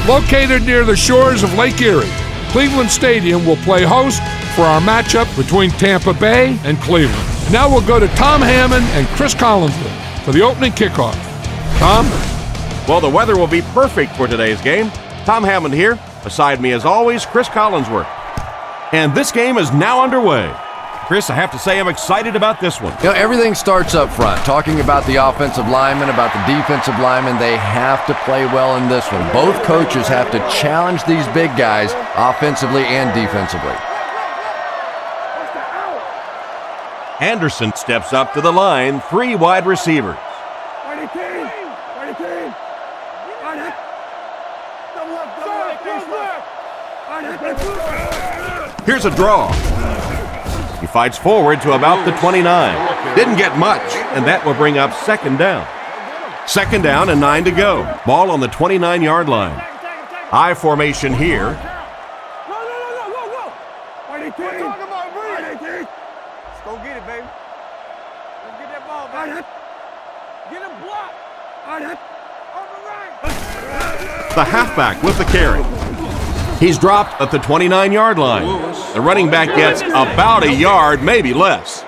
Located near the shores of Lake Erie, Cleveland Stadium will play host for our matchup between Tampa Bay and Cleveland. Now we'll go to Tom Hammond and Chris Collinsworth for the opening kickoff. Tom? Well, the weather will be perfect for today's game. Tom Hammond here. Beside me, as always, Chris Collinsworth. And this game is now underway. Chris, I have to say I'm excited about this one. You know, everything starts up front. Talking about the offensive linemen, about the defensive linemen, they have to play well in this one. Both coaches have to challenge these big guys offensively and defensively. Anderson steps up to the line, 3 wide receivers. Here's a draw. He fights forward to about the 29. Didn't get much, and that will bring up second down. Second down and 9 to go. Ball on the 29-yard line. I formation here. Let's go get it, baby. Let's get that ball, baby. Get him blocked. The halfback with the carry. He's dropped at the 29-yard line. The running back gets about a yard, maybe less.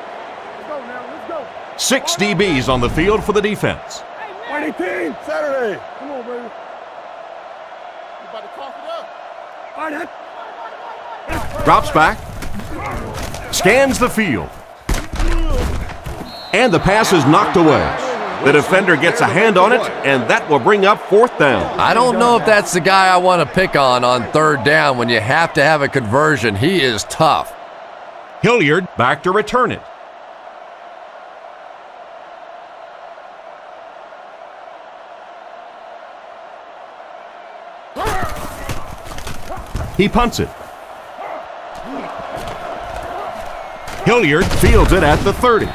6 DBs on the field for the defense. Saturday. Come on, baby. You about to cough it up. Drops back. Scans the field. And the pass is knocked away. The defender gets a hand on it, and that will bring up fourth down. I don't know if that's the guy I want to pick on third down when you have to have a conversion. He is tough. Hilliard back to return it. He punts it. Hilliard fields it at the 30.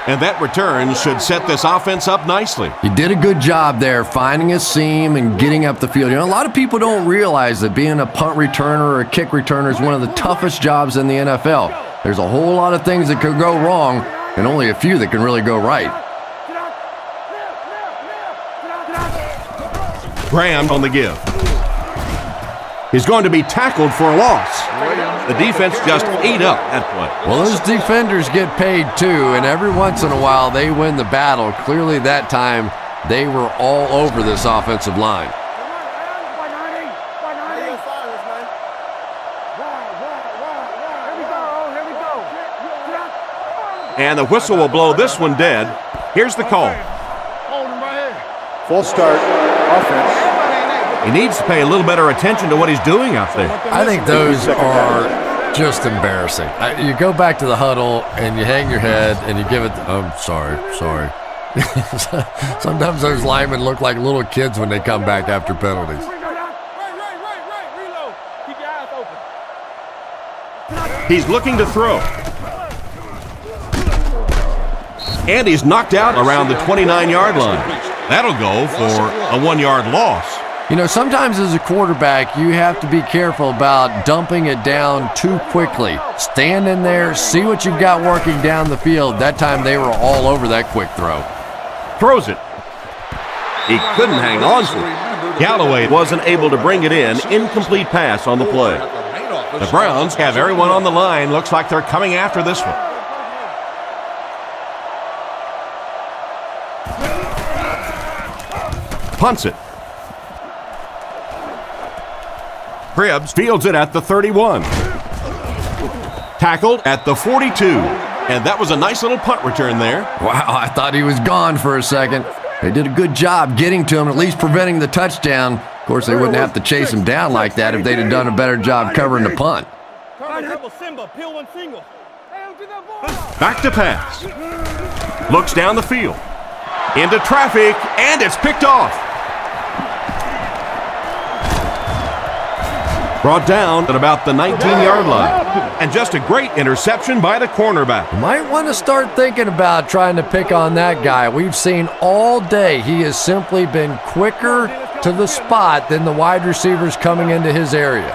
And that return should set this offense up nicely. He did a good job there finding a seam and getting up the field. You know, a lot of people don't realize that being a punt returner or a kick returner is one of the toughest jobs in the NFL. There's a whole lot of things that could go wrong and only a few that can really go right. Graham on the give. He's going to be tackled for a loss. The defense just ate up that play. Well, those defenders get paid too, and every once in a while they win the battle. Clearly that time they were all over this offensive line. And the whistle will blow this one dead. Here's the call. Full start offense. He needs to pay a little better attention to what he's doing out there. I think those are just embarrassing. You go back to the huddle and you hang your head and you give it, sorry. Sometimes those linemen look like little kids when they come back after penalties. He's looking to throw. And he's knocked out around the 29-yard line. That'll go for a 1-yard loss. You know, sometimes as a quarterback, you have to be careful about dumping it down too quickly. Stand in there, see what you've got working down the field. That time they were all over that quick throw. Throws it. He couldn't hang on to it. Galloway wasn't able to bring it in. Incomplete pass on the play. The Browns have everyone on the line. Looks like they're coming after this one. Punts it. Cribbs fields it at the 31. Tackled at the 42. And that was a nice little punt return there. Wow, I thought he was gone for a second. They did a good job getting to him, at least preventing the touchdown. Of course, they wouldn't have to chase him down like that if they'd have done a better job covering the punt. Back to pass. Looks down the field. Into traffic, and it's picked off. Brought down at about the 19-yard line. And just a great interception by the cornerback. Might want to start thinking about trying to pick on that guy. We've seen all day he has simply been quicker to the spot than the wide receivers coming into his area.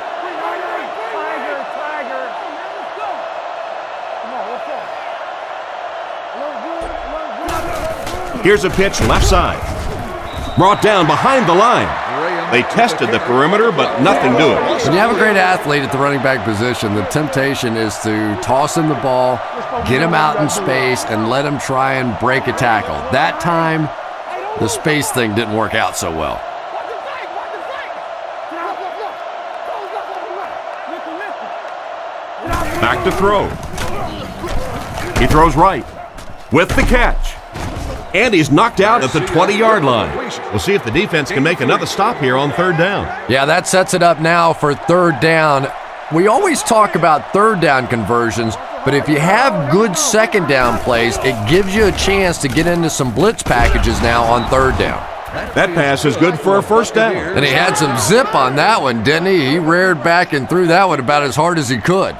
Here's a pitch left side. Brought down behind the line. They tested the perimeter, but nothing doing. When you have a great athlete at the running back position, the temptation is to toss him the ball, get him out in space, and let him try and break a tackle. That time, the space thing didn't work out so well. Back to throw. He throws right with the catch. And he's knocked out at the 20-yard line. We'll see if the defense can make another stop here on third down. Yeah, that sets it up now for third down. We always talk about third down conversions, but if you have good second down plays, it gives you a chance to get into some blitz packages now on third down. That pass is good for a first down. And he had some zip on that one, didn't he? He reared back and threw that one about as hard as he could.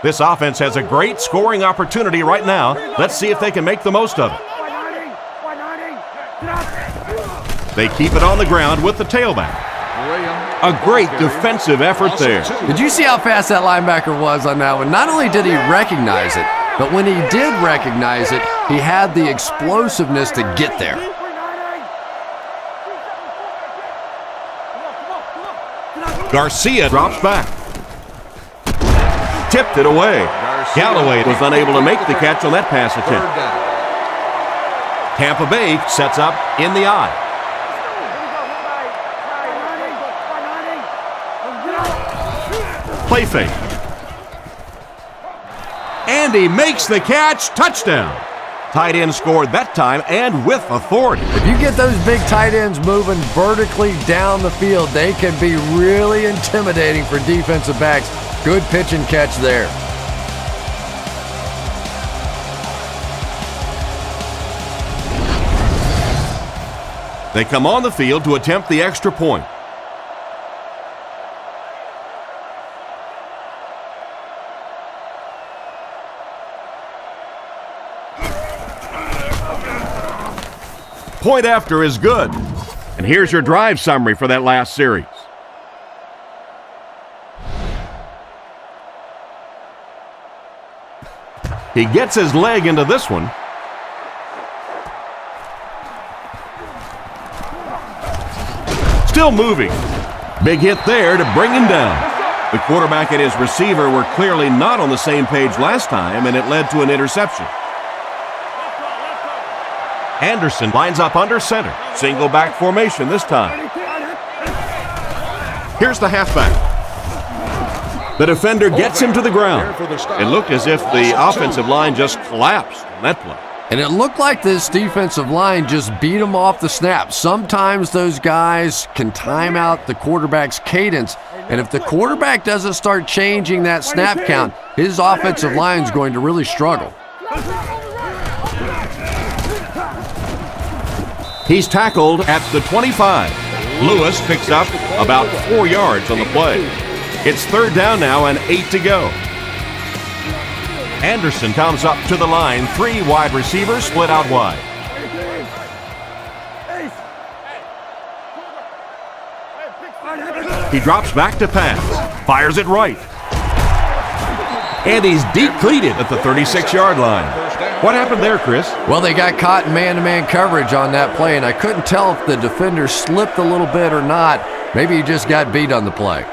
This offense has a great scoring opportunity right now. Let's see if they can make the most of it. They keep it on the ground with the tailback. A great defensive effort there. Did you see how fast that linebacker was on that one? Not only did he recognize it, but when he did recognize it, he had the explosiveness to get there. Garcia drops back. Tipped it away. Galloway was unable to make the catch on that pass attempt. Tampa Bay sets up in the eye. Play fake. And he makes the catch. Touchdown. Tight end scored that time and with authority. If you get those big tight ends moving vertically down the field, they can be really intimidating for defensive backs. Good pitch and catch there. They come on the field to attempt the extra point. Point after is good. And here's your drive summary for that last series. He gets his leg into this one. Still moving. Big hit there to bring him down. The quarterback and his receiver were clearly not on the same page last time, and it led to an interception. Anderson lines up under center. Single back formation this time. Here's the halfback. The defender gets him to the ground. It looked as if the offensive line just collapsed on that play. And it looked like this defensive line just beat him off the snap. Sometimes those guys can time out the quarterback's cadence, and if the quarterback doesn't start changing that snap count, his offensive line is going to really struggle. He's tackled at the 25. Lewis picks up about 4 yards on the play. It's third down now and 8 to go. Anderson comes up to the line. 3 wide receivers split out wide. He drops back to pass. Fires it right. And he's depleted at the 36-yard line. What happened there, Chris? Well, they got caught in man-to-man coverage on that play, and I couldn't tell if the defender slipped a little bit or not. Maybe he just got beat on the play.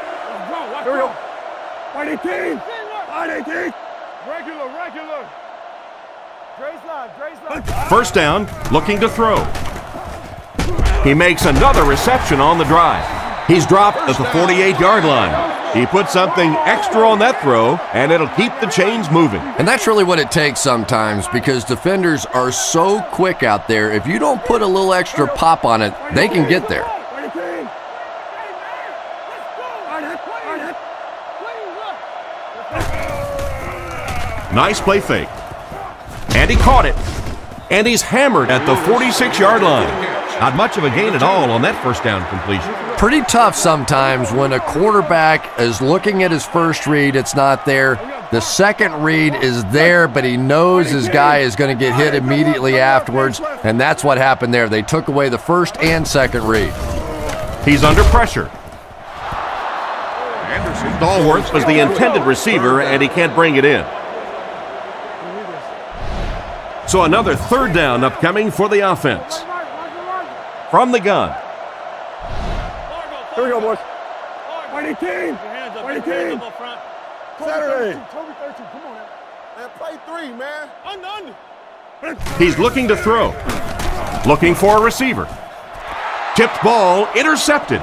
First down, looking to throw. He makes another reception on the drive. He's dropped at the 48-yard line. He put something extra on that throw, and it'll keep the chains moving. And that's really what it takes sometimes, because defenders are so quick out there. If you don't put a little extra pop on it, they can get there. Nice play fake. And he caught it. And he's hammered at the 46-yard line. Not much of a gain at all on that first down completion. Pretty tough sometimes when a quarterback is looking at his first read, it's not there. The second read is there, but he knows his guy is going to get hit immediately afterwards, and that's what happened there. They took away the first and second read. He's under pressure. Stallworth was the intended receiver, and he can't bring it in. So another third down upcoming for the offense. from the gun. Here we go, boys. Fighting team. Fighting team. Saturday. Toby 13. Come on, man. Play 3, man. Under. He's looking to throw. Looking for a receiver. Tipped ball, intercepted.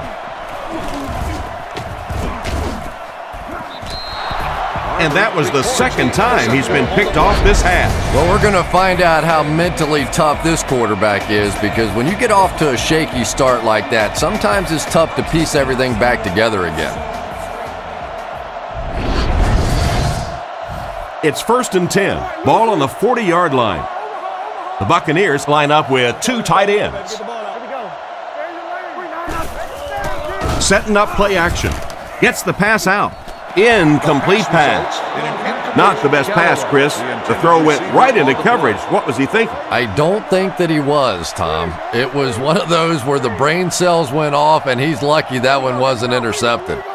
And that was the second time he's been picked off this half. Well, we're going to find out how mentally tough this quarterback is, because when you get off to a shaky start like that, sometimes it's tough to piece everything back together again. It's 1st and 10. Ball on the 40-yard line. The Buccaneers line up with 2 tight ends. Setting up play action. Gets the pass out. Incomplete pass. Not the best pass, Chris. The throw went right into coverage. What was he thinking? I don't think that he was, Tom. It was one of those where the brain cells went off, and he's lucky that one wasn't intercepted. Let's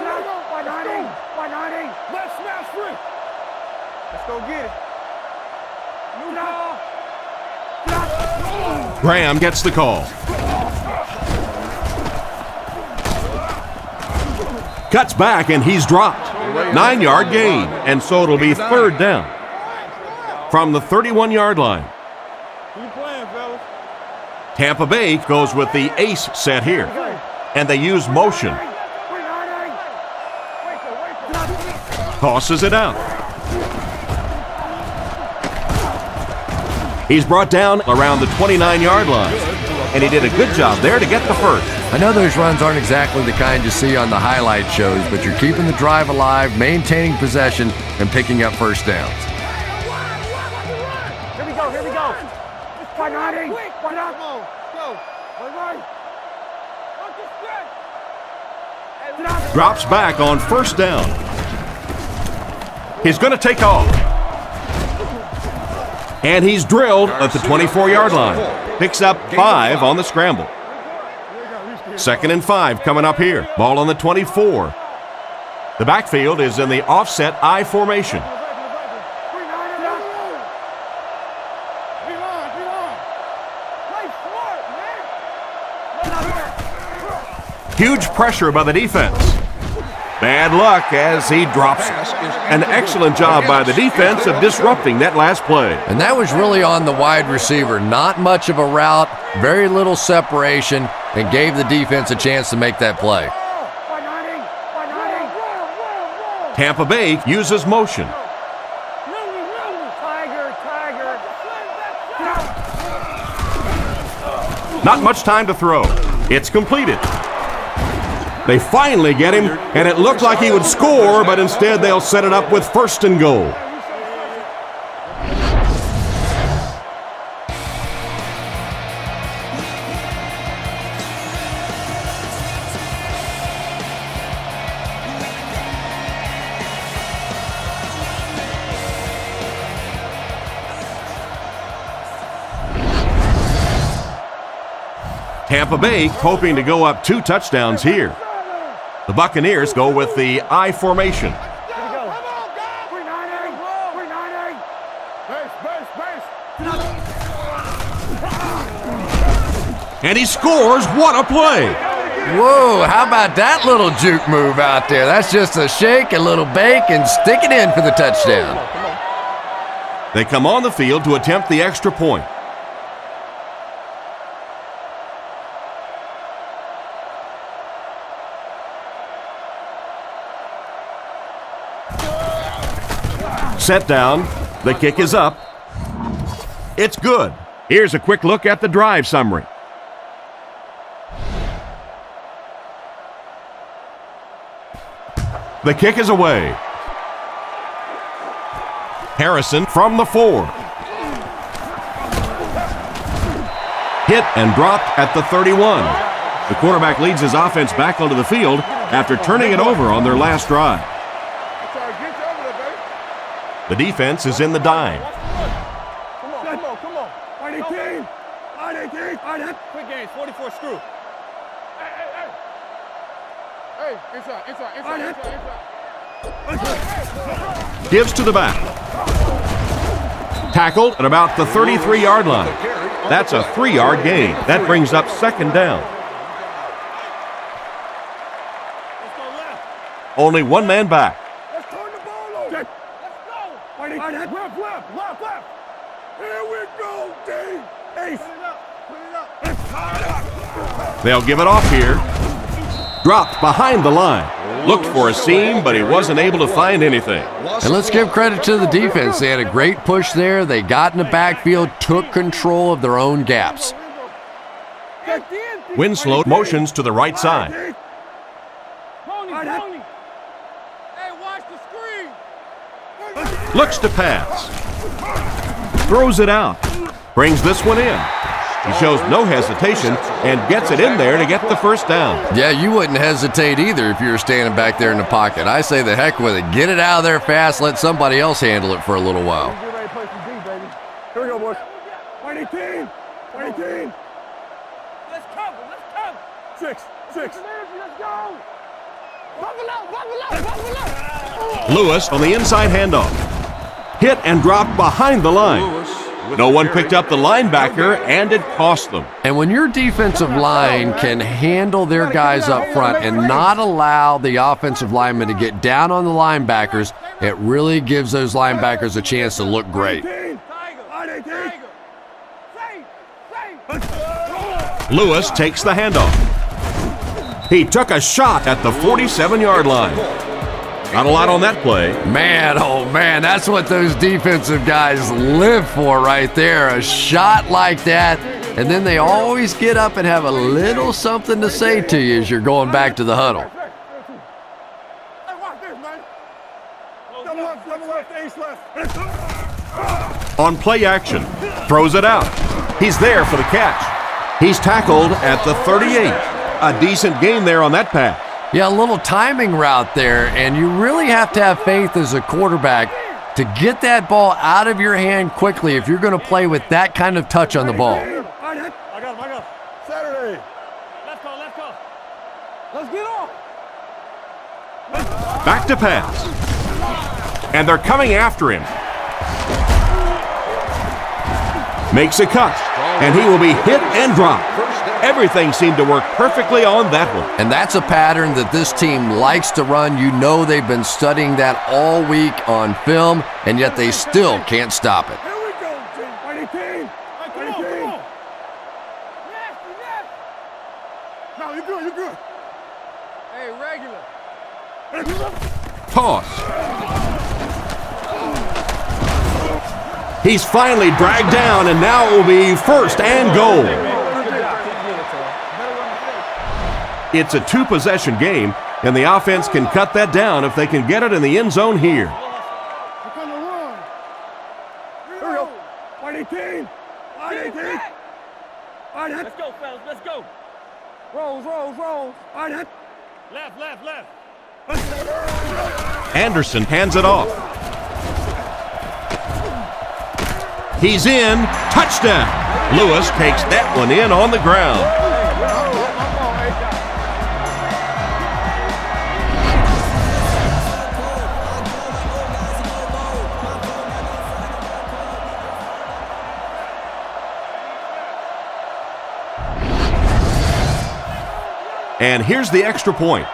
go get it. Graham gets the call. Cuts back, and he's dropped. 9-yard gain, and so it'll be 3rd down. From the 31-yard line. Keep playing, fellas. Tampa Bay goes with the ace set here, and they use motion. Tosses it out. He's brought down around the 29-yard line, and he did a good job there to get the first. I know those runs aren't exactly the kind you see on the highlight shows, but you're keeping the drive alive, maintaining possession, and picking up first downs. Here we go, here we go. One up. Go. Right. Drops back on 1st down. He's going to take off. And he's drilled at the 24-yard line. Picks up 5 on the scramble. 2nd and 5 coming up here. Ball on the 24. The backfield is in the offset I formation. Huge pressure by the defense. Bad luck as he drops it. An excellent job by the defense of disrupting that last play. And that was really on the wide receiver. Not much of a route, very little separation, and gave the defense a chance to make that play. Tampa Bay uses motion. Not much time to throw. It's completed. They finally get him, and it looked like he would score, but instead they'll set it up with 1st and goal. Tampa Bay hoping to go up 2 touchdowns here. The Buccaneers go with the I formation. And he scores. What a play! Whoa, how about that little juke move out there? That's just a shake, a little bake, and stick it in for the touchdown. They come on the field to attempt the extra point. Set down. The kick is up. It's good. Here's a quick look at the drive summary. The kick is away. Harrison from the 4. Hit and dropped at the 31. The quarterback leads his offense back onto the field after turning it over on their last drive. The defense is in the dime. Come on. Fighting team. Quick gains, 44 screw. Hey, inside. Gives to the back. Tackled at about the 33-yard line. That's a 3-yard gain. That brings up second down. Only one man back. Let's turn the ball over. Let's go. Left. Here we go, D. Ace. Put it up. They'll give it off here. Dropped behind the line. Looked for a seam, but he wasn't able to find anything. And let's give credit to the defense. They had a great push there. They got in the backfield, took control of their own gaps. Winslow motions to the right side. Hey, watch the screen. Looks to pass. Throws it out. Brings this one in. He shows no hesitation and gets it in there to get the first down. Yeah, you wouldn't hesitate either if you were standing back there in the pocket. I say the heck with it. Get it out of there fast. Let somebody else handle it for a little while. Get ready to play some D, baby. Here we go, boys. 20 team. Let's cover. 6. Let's go. Buffalo. Lewis on the inside handoff. Hit and dropped behind the line. No one picked up the linebacker, and it cost them. And when your defensive line can handle their guys up front and not allow the offensive linemen to get down on the linebackers, it really gives those linebackers a chance to look great. Lewis takes the handoff. He took a shot at the 47-yard line. Not a lot on that play. Man, oh man, that's what those defensive guys live for right there. A shot like that, and then they always get up and have a little something to say to you as you're going back to the huddle. Hey, watch this, man. Double left, ace left. On play action, throws it out. He's there for the catch. He's tackled at the 38. A decent gain there on that pass. Yeah, a little timing route there, and you really have to have faith as a quarterback to get that ball out of your hand quickly if you're going to play with that kind of touch on the ball. I got him. Saturday. Let's go. Let's get off. Back to pass. And they're coming after him. Makes a cut, and he will be hit and dropped. Everything seemed to work perfectly on that one. And that's a pattern that this team likes to run. You know they've been studying that all week on film, and yet they still can't stop it. Here we go, team. Come on. No, you're good. Hey, regular. Toss. He's finally dragged down, and now it will be first and goal. It's a 2-possession game, and the offense can cut that down if they can get it in the end zone here. We're gonna run. Here we go. 20 team. Let's go, fellas. Let's go. Rolls. Left. Anderson hands it off. He's in. Touchdown. Lewis takes that one in on the ground. And here's the extra point.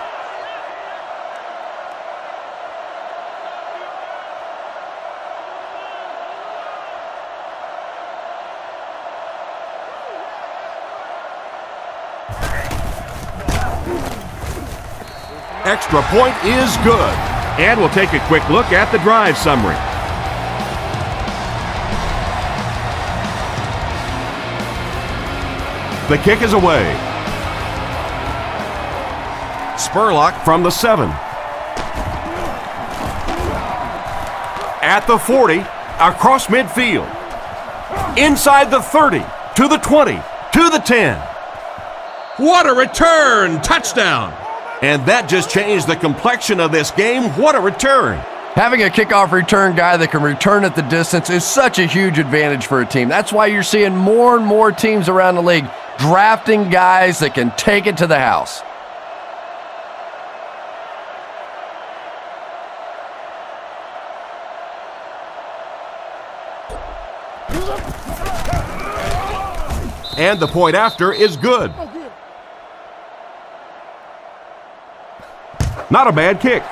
Extra point is good. And we'll take a quick look at the drive summary. The kick is away. Spurlock from the 7. At the 40, across midfield. Inside the 30, to the 20, to the 10. What a return! Touchdown! And that just changed the complexion of this game. What a return! Having a kickoff return guy that can return at the distance is such a huge advantage for a team. That's why you're seeing more and more teams around the league drafting guys that can take it to the house. And the point after is good. Not a bad kick.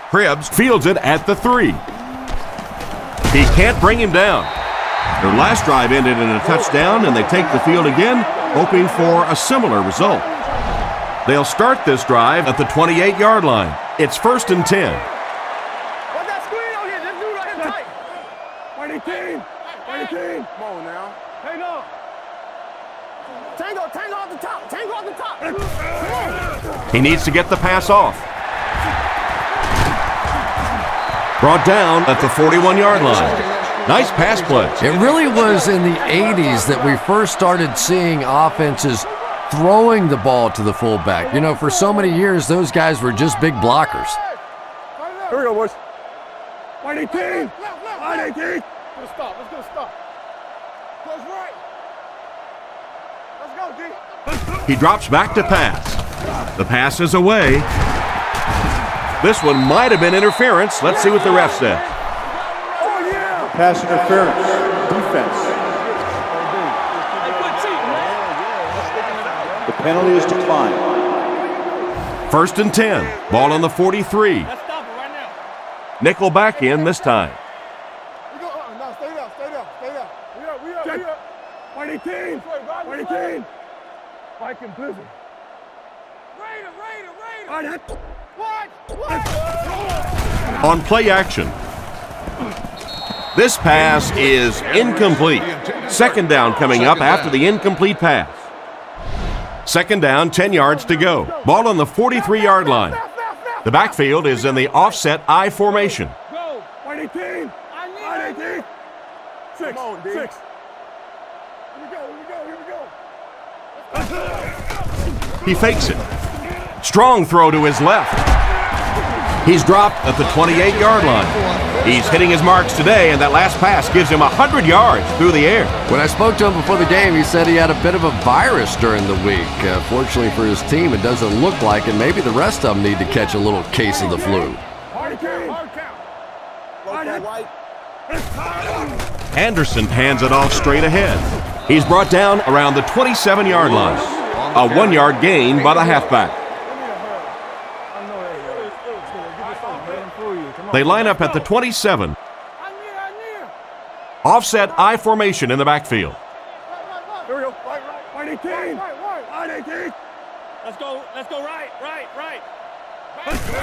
Cribbs fields it at the 3. He can't bring him down. Their last drive ended in a touchdown, and they take the field again, hoping for a similar result. They'll start this drive at the 28-yard line. It's 1st and 10. What's that screen on here? This dude right here tight. 20 team. Come on now. Hang on. Tango off the top. Tango off the top. He needs to get the pass off. Brought down at the 41-yard line. Nice pass play. It really was in the 80s that we first started seeing offenses throwing the ball to the fullback. You know, for so many years, those guys were just big blockers. Here we go, boys. 18. 18. Let's stop. Close right. Let's go, D. He drops back to pass. The pass is away. This one might have been interference. Let's see what the ref said. Oh, yeah. Pass interference. Defense. The penalty is declined. 1st and 10. Ball on the 43. Let's stop it right now. Nickel back in this time. We go. No, stay there. We up. 18. Viking Blizzard. Raider. What? On play action. This pass is incomplete. 2nd down coming up after the incomplete pass. 2nd down, 10 yards to go. Ball on the 43-yard line. The backfield is in the offset I formation. Go. 18. 18. 6. 6. Here we go. He fakes it. Strong throw to his left. He's dropped at the 28-yard line. He's hitting his marks today, and that last pass gives him 100 yards through the air. When I spoke to him before the game, he said he had a bit of a virus during the week. Fortunately for his team, it doesn't look like it. Maybe the rest of them need to catch a little case of the flu. Anderson hands it off straight ahead. He's brought down around the 27-yard line. A 1-yard gain by the halfback. They line up at the 27. Offset I formation in the backfield. Here we go. Right. 18. Let's go right.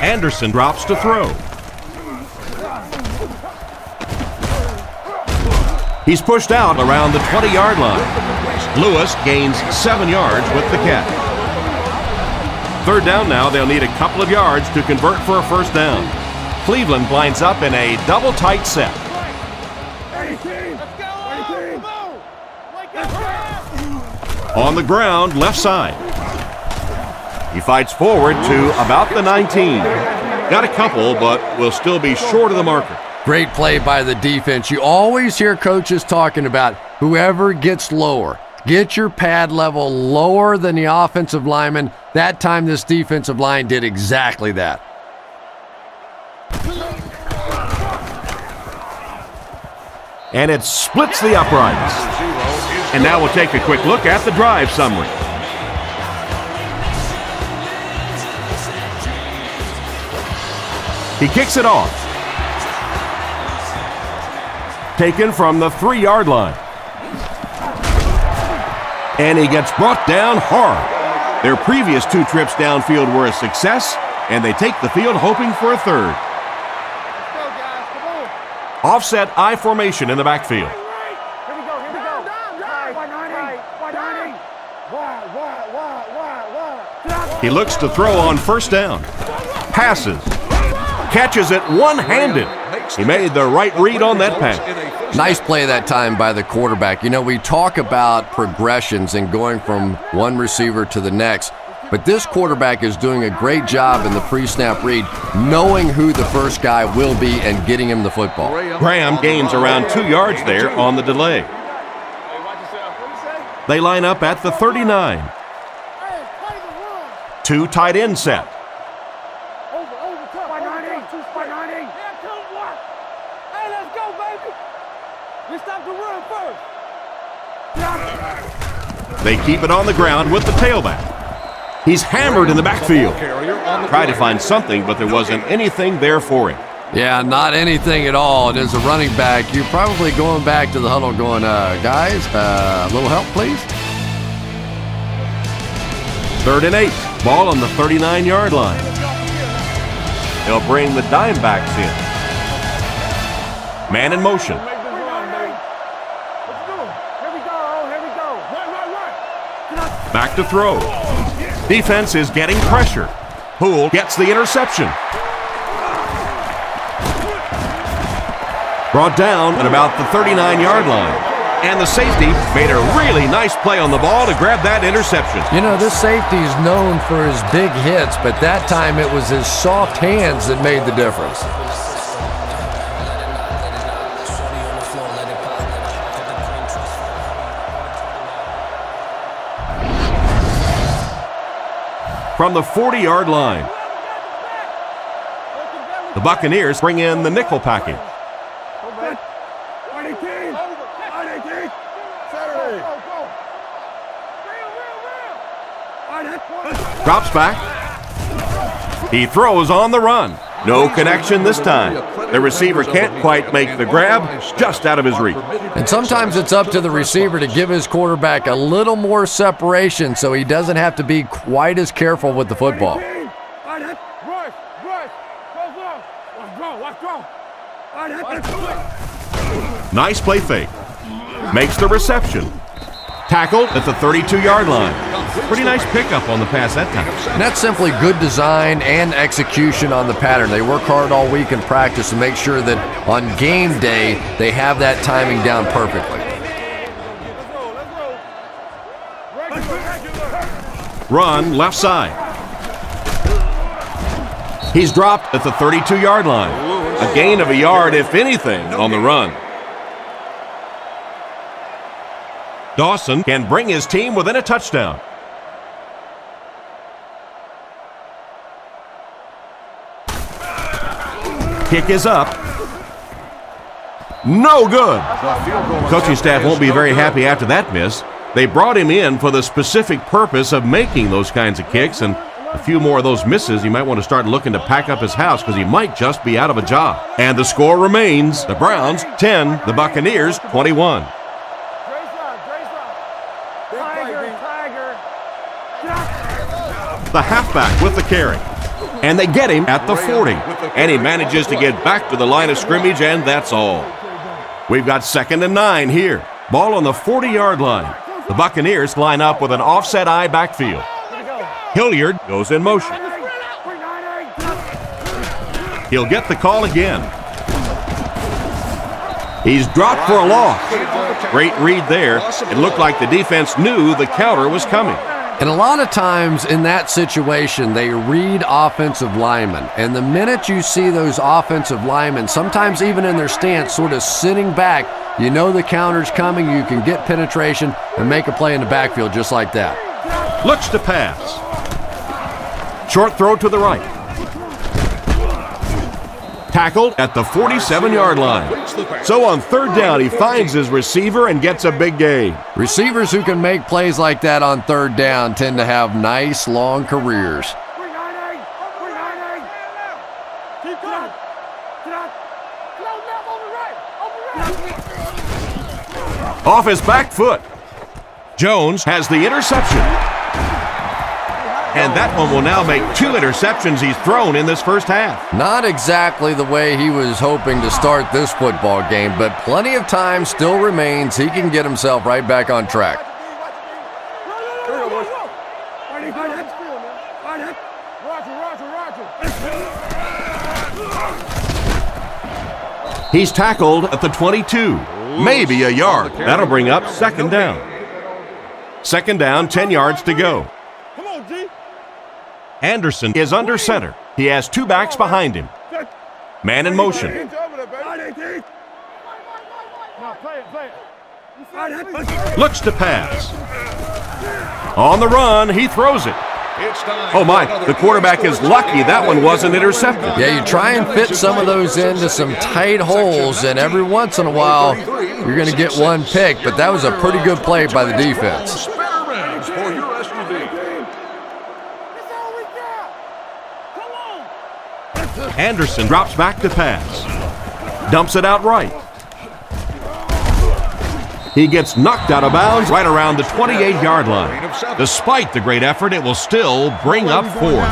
Anderson drops to throw. He's pushed out around the 20-yard line. Lewis gains 7 yards with the catch. 3rd down now. They'll need a couple of yards to convert for a 1st down. Cleveland lines up in a double tight set. 18. On the ground, left side. He fights forward to about the 19. Got a couple, but will still be short of the marker. Great play by the defense. You always hear coaches talking about whoever gets lower. Get your pad level lower than the offensive lineman. That time this defensive line did exactly that. And it splits the uprights. And now we'll take a quick look at the drive summary. He kicks it off. Taken from the 3-yard line. And he gets brought down hard. Their previous 2 trips downfield were a success, and they take the field hoping for a 3rd. Offset I formation in the backfield. He looks to throw on 1st down. Passes. Catches it one-handed. He made the right read on that pass. Nice play that time by the quarterback. You know, we talk about progressions and going from one receiver to the next, but this quarterback is doing a great job in the pre-snap read, knowing who the first guy will be and getting him the football. Graham gains around 2 yards there on the delay. They line up at the 39. 2 tight end set. They keep it on the ground with the tailback. He's hammered in the backfield. Tried to find something, but there wasn't anything there for him. Yeah, not anything at all. And as a running back, you're probably going back to the huddle going, guys, a little help, please? 3rd and 8. Ball on the 39-yard line. They'll bring the dime backs in. Man in motion. Back to throw. Defense is getting pressure. Poole gets the interception. Brought down at about the 39-yard line. And the safety made a really nice play on the ball to grab that interception. You know, this safety is known for his big hits, but that time it was his soft hands that made the difference. From the 40-yard line, the Buccaneers bring in the nickel package. Drops back. He throws on the run. No connection this time. The receiver can't quite make the grab, just out of his reach. And sometimes it's up to the receiver to give his quarterback a little more separation so he doesn't have to be quite as careful with the football. Nice play fake. Makes the reception. Tackled at the 32-yard line. Pretty nice pickup on the pass that time. And that's simply good design and execution on the pattern. They work hard all week in practice to make sure that on game day they have that timing down perfectly. Run left side. He's dropped at the 32-yard line. A gain of a yard, if anything, on the run. Dawson can bring his team within a touchdown. Kick is up. No good. Coaching staff won't be very happy after that miss. They brought him in for the specific purpose of making those kinds of kicks, and a few more of those misses, he might want to start looking to pack up his house because he might just be out of a job. And the score remains the Browns 10, the Buccaneers 21. The halfback with the carry. And they get him at the 40. And he manages to get back to the line of scrimmage, and that's all. We've got 2nd and 9 here. Ball on the 40-yard line. The Buccaneers line up with an offset eye backfield. Hilliard goes in motion. He'll get the call again. He's dropped for a loss. Great read there. It looked like the defense knew the counter was coming. And a lot of times in that situation, they read offensive linemen. And the minute you see those offensive linemen, sometimes even in their stance, sort of sitting back, you know the counter's coming, you can get penetration and make a play in the backfield just like that. Looks to pass. Short throw to the right. Tackled at the 47-yard line. So on 3rd down, he finds his receiver and gets a big gain. Receivers who can make plays like that on 3rd down tend to have nice, long careers. Off his back foot. Jones has the interception. And that one will now make 2 interceptions he's thrown in this first half. Not exactly the way he was hoping to start this football game, but plenty of time still remains. He can get himself right back on track. He's tackled at the 22. Maybe a yard. That'll bring up 2nd down. 2nd down, 10 yards to go. Anderson is under center. He has 2 backs behind him. Man in motion. Looks to pass. On the run, he throws it. Oh my, the quarterback is lucky that one wasn't intercepted. Yeah, you try and fit some of those into some tight holes, and every once in a while you're going to get one pick, but that was a pretty good play by the defense. special teams. That's all we got. Come on. Anderson drops back to pass. Dumps it out right. He gets knocked out of bounds right around the 28-yard line. Despite the great effort, it will still bring up fourth.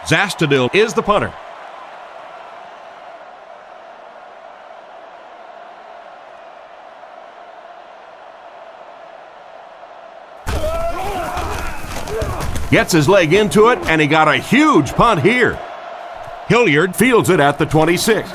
Zastadil is the punter. Gets his leg into it, and he got a huge punt here. Hilliard fields it at the 26.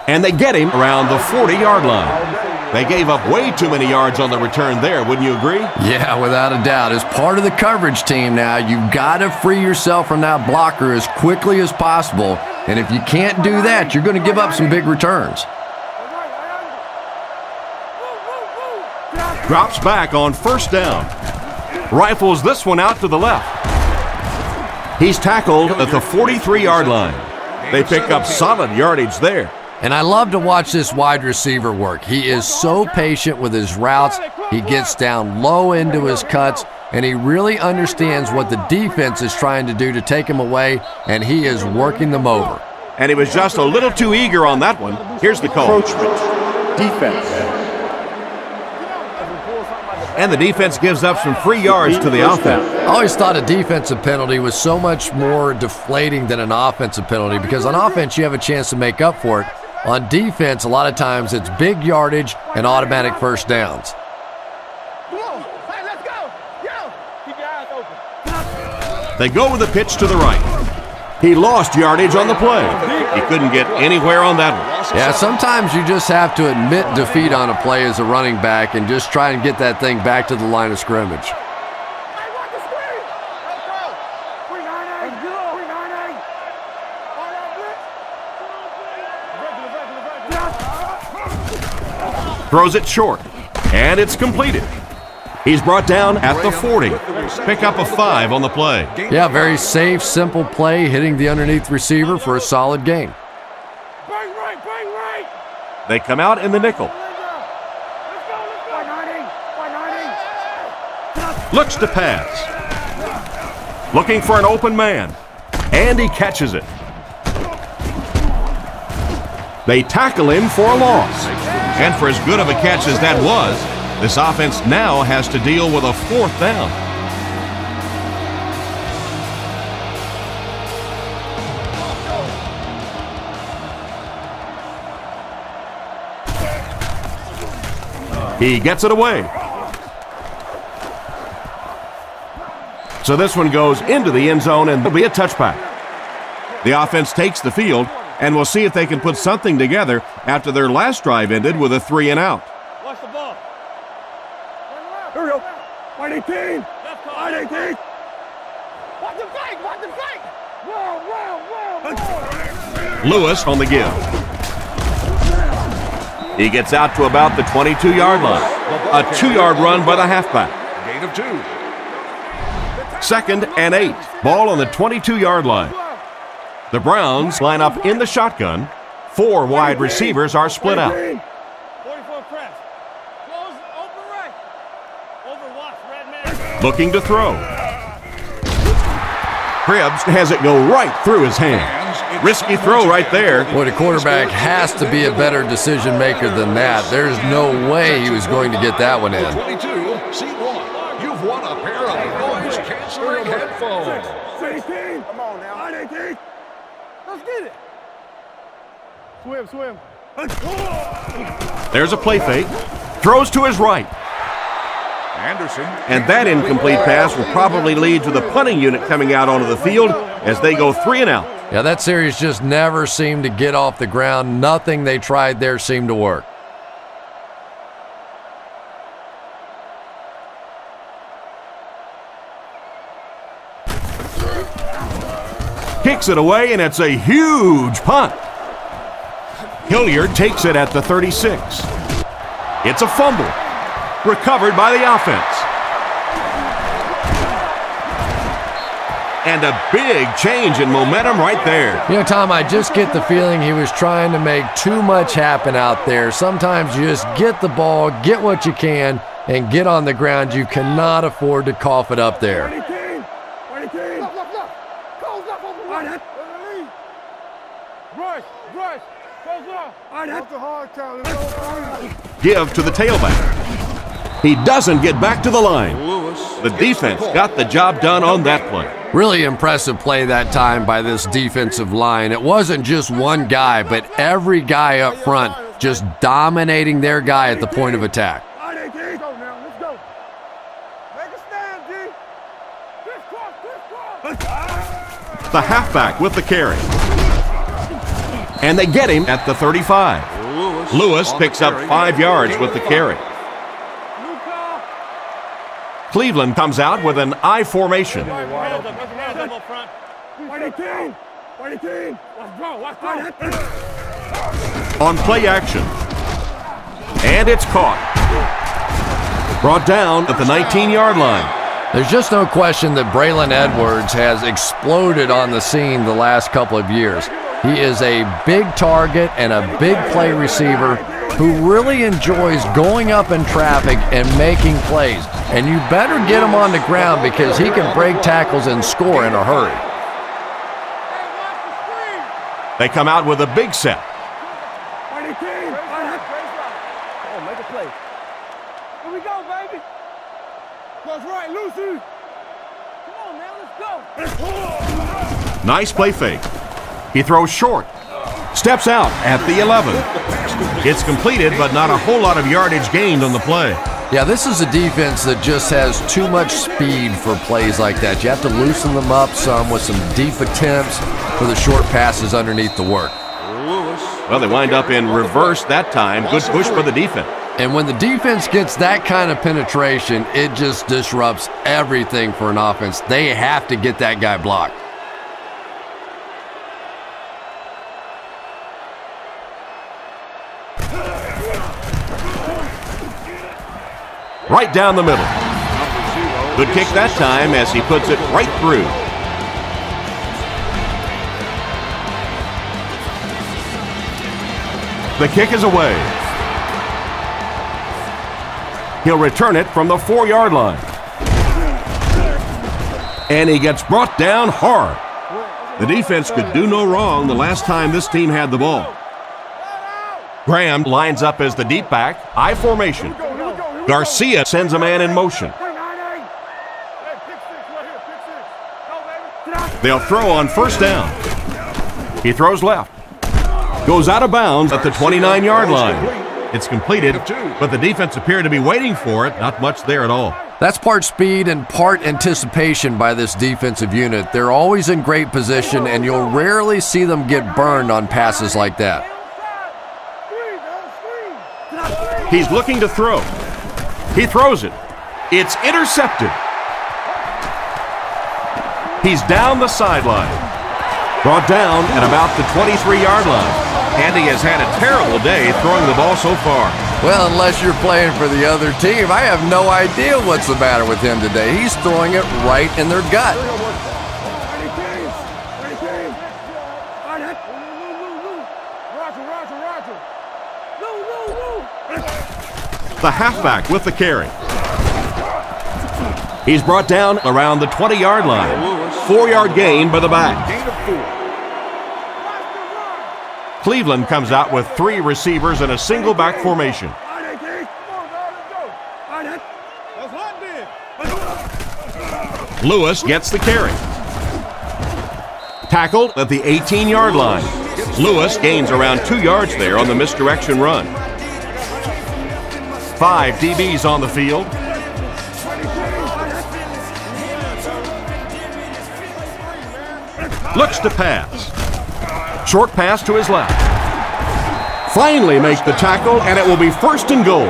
And they get him around the 40-yard line. They gave up way too many yards on the return there, wouldn't you agree? Yeah, without a doubt. As part of the coverage team now, you've got to free yourself from that blocker as quickly as possible. And if you can't do that, you're going to give up some big returns. Drops back on first down. Rifles this one out to the left. He's tackled at the 43-yard line. They pick up solid yardage there. And I love to watch this wide receiver work. He is so patient with his routes. He gets down low into his cuts, and he really understands what the defense is trying to do to take him away, and he is working them over. And he was just a little too eager on that one. Here's the call. Encroachment. Defense. And the defense gives up some free yards to the offense. I always thought a defensive penalty was so much more deflating than an offensive penalty, because on offense you have a chance to make up for it. On defense, a lot of times it's big yardage and automatic first downs. Hey, let's go. Yo, keep your eyes open. They go with a pitch to the right. He lost yardage on the play. He couldn't get anywhere on that one. Yeah, sometimes you just have to admit defeat on a play as a running back and just try and get that thing back to the line of scrimmage. Hey, watch the screen. Let's go. 398. Let's go. 398. All right, blitz. Throws it short, and it's completed. He's brought down at the 40. Pick up a 5 on the play. Yeah, very safe, simple play, hitting the underneath receiver for a solid gain. Bang right, bang right. They come out in the nickel. Let's go. 190. Looks to pass. Looking for an open man. And he catches it. They tackle him for a loss. And for as good of a catch as that was, this offense now has to deal with a fourth down. He gets it away. So this one goes into the end zone, and there'll be a touchback. The offense takes the field, and we'll see if they can put something together after their last drive ended with a 3-and-out. Watch the ball. Here we go. 118. 118. Watch the fake. Watch the fake. Whoa. Lewis on the give. He gets out to about the 22-yard line. A 2-yard run by the halfback. Gain of 2. 2nd and 8. Ball on the 22-yard line. The Browns line up in the shotgun. 4 wide receivers are split out. 44 press. Close, open right. Over watch, red man. Looking to throw. Cribbs has it go right through his hands. Risky throw right there. Boy, the quarterback has to be a better decision maker than that. There's no way he was going to get that one in. 22, seat 1. You've won a pair of noise-canceling headphones. 18. Come on now. 118. Let's get it. Swim. There's a play fake. Throws to his right. Anderson. And that incomplete pass will probably lead to the punting unit coming out onto the field as they go 3-and-out. Yeah, that series just never seemed to get off the ground. Nothing they tried there seemed to work. Kicks it away, and it's a huge punt. Hilliard takes it at the 36. It's a fumble. Recovered by the offense. And a big change in momentum right there. You know, Tom, I just get the feeling he was trying to make too much happen out there. Sometimes you just get the ball, get what you can, and get on the ground. You cannot afford to cough it up there. Give to the tailback. He doesn't get back to the line. The defense got the job done on that play. Really impressive play that time by this defensive line. It wasn't just one guy, but every guy up front just dominating their guy at the point of attack. The halfback with the carry. And they get him at the 35. Lewis picks up 5 yards with the carry. Cleveland comes out with an I formation. On play action. And it's caught. Brought down at the 19-yard line. There's just no question that Braylon Edwards has exploded on the scene the last couple of years. He is a big target and a big play receiver who really enjoys going up in traffic and making plays. And you better get him on the ground because he can break tackles and score in a hurry. They come out with a big set. Here we go, baby. That's right, Lucy. Come on, man, let's go. Nice play fake. He throws short. Steps out at the 11. It's completed, but not a whole lot of yardage gained on the play. Yeah, this is a defense that just has too much speed for plays like that. You have to loosen them up some with some deep attempts for the short passes underneath the work. Well, they wind up in reverse that time. Good push for the defense. And when the defense gets that kind of penetration, it just disrupts everything for an offense. They have to get that guy blocked. Right down the middle. Good kick that time as he puts it right through. The kick is away. He'll return it from the 4-yard line. And he gets brought down hard. The defense could do no wrong the last time this team had the ball. Graham lines up as the deep back, I formation. Garcia sends a man in motion. They'll throw on first down. He throws left. Goes out of bounds at the 29-yard line. It's completed, but the defense appeared to be waiting for it. Not much there at all. That's part speed and part anticipation by this defensive unit. They're always in great position, and you'll rarely see them get burned on passes like that. He's looking to throw. He throws it. It's intercepted. He's down the sideline. Brought down at about the 23-yard line. And he has had a terrible day throwing the ball so far. Well, unless you're playing for the other team, I have no idea what's the matter with him today. He's throwing it right in their gut. The halfback with the carry. He's brought down around the 20-yard line. 4-yard gain by the back. Cleveland comes out with 3 receivers in a single back formation. Lewis gets the carry. Tackled at the 18-yard line. Lewis gains around 2 yards there on the misdirection run. 5 DBs on the field. Looks to pass. Short pass to his left. Finally makes the tackle, and it will be first and goal.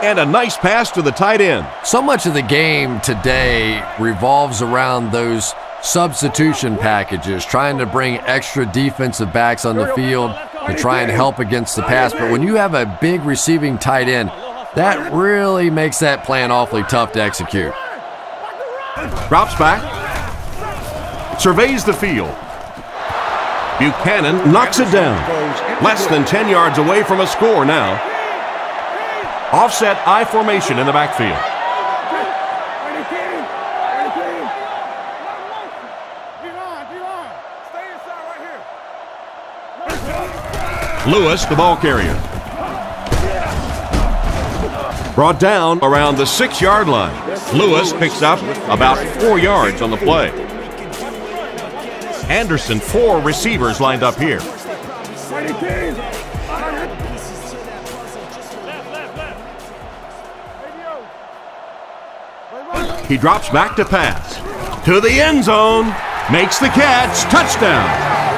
And a nice pass to the tight end. So much of the game today revolves around those substitution packages, trying to bring extra defensive backs on the field to try and help against the pass. But when you have a big receiving tight end, that really makes that plan awfully tough to execute. Drops back. Surveys the field. Buchanan knocks it down. Less than 10 yards away from a score now. Offset I formation in the backfield. Lewis, the ball carrier. Brought down around the 6-yard line. Lewis picks up about 4 yards on the play. Anderson, 4 receivers lined up here. He drops back to pass. To the end zone. Makes the catch. Touchdown.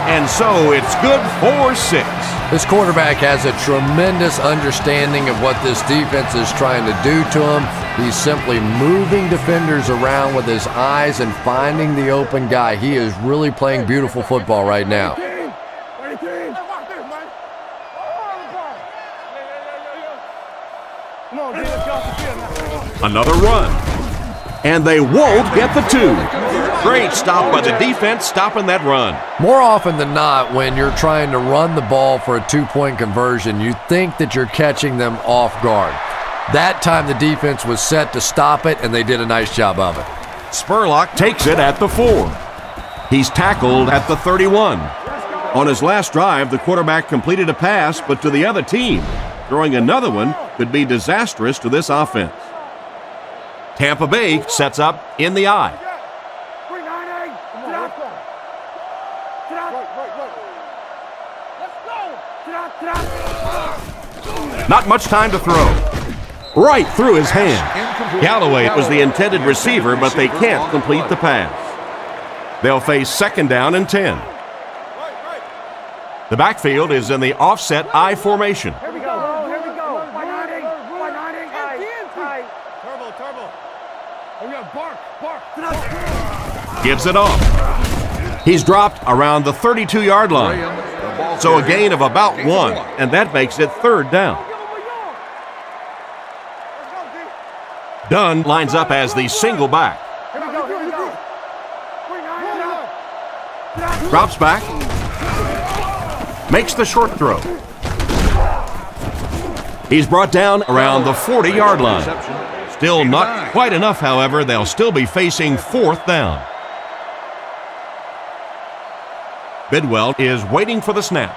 And so it's good for 6. This quarterback has a tremendous understanding of what this defense is trying to do to him. He's simply moving defenders around with his eyes and finding the open guy. He is really playing beautiful football right now. Another run. And they won't get the 2. Great stop by the defense, stopping that run. More often than not, when you're trying to run the ball for a 2-point conversion, you think that you're catching them off guard. That time the defense was set to stop it, and they did a nice job of it. Spurlock takes it at the 4. He's tackled at the 31. On his last drive, the quarterback completed a pass, but to the other team. Throwing another one could be disastrous to this offense. Tampa Bay sets up in the I. Not much time to throw. Right through his hand. Galloway was the intended receiver, but they can't complete the pass. They'll face 2nd down and 10. The backfield is in the offset I formation. Here we go. Here we go. 190. 190. Turbo. Oh, yeah, bark. Gives it off. He's dropped around the 32-yard line. So a gain of about 1, and that makes it 3rd down. Dunn lines up as the single back. Drops back. Makes the short throw. He's brought down around the 40-yard line. Still not quite enough, however. They'll still be facing 4th down. Bidwell is waiting for the snap.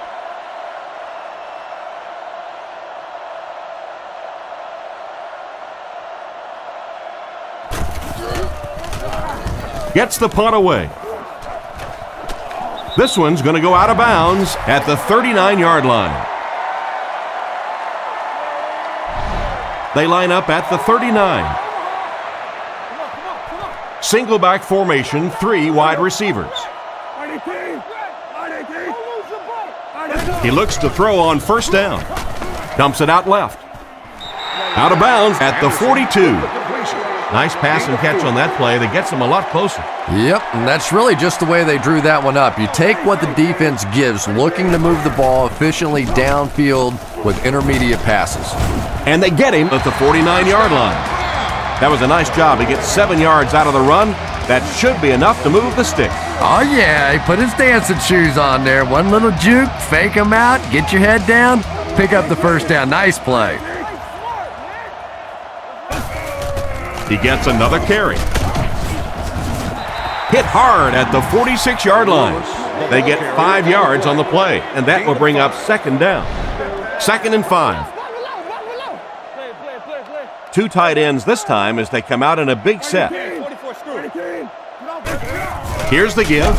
Gets the punt away. This one's going to go out of bounds at the 39-yard line. They line up at the 39. Single back formation, 3 wide receivers. He looks to throw on 1st down. Dumps it out left. Out of bounds at the 42. Nice pass and catch on that play that gets them a lot closer. Yep, and that's really just the way they drew that one up. You take what the defense gives, looking to move the ball efficiently downfield with intermediate passes. And they get him at the 49-yard line. That was a nice job. He gets 7 yards out of the run. That should be enough to move the stick. Oh, yeah, he put his dancing shoes on there. One little juke, fake him out, get your head down, pick up the 1st down. Nice play. He gets another carry. Hit hard at the 46-yard line. They get 5 yards on the play, and that will bring up 2nd down. 2nd and 5. 2 tight ends this time as they come out in a big set. Here's the give.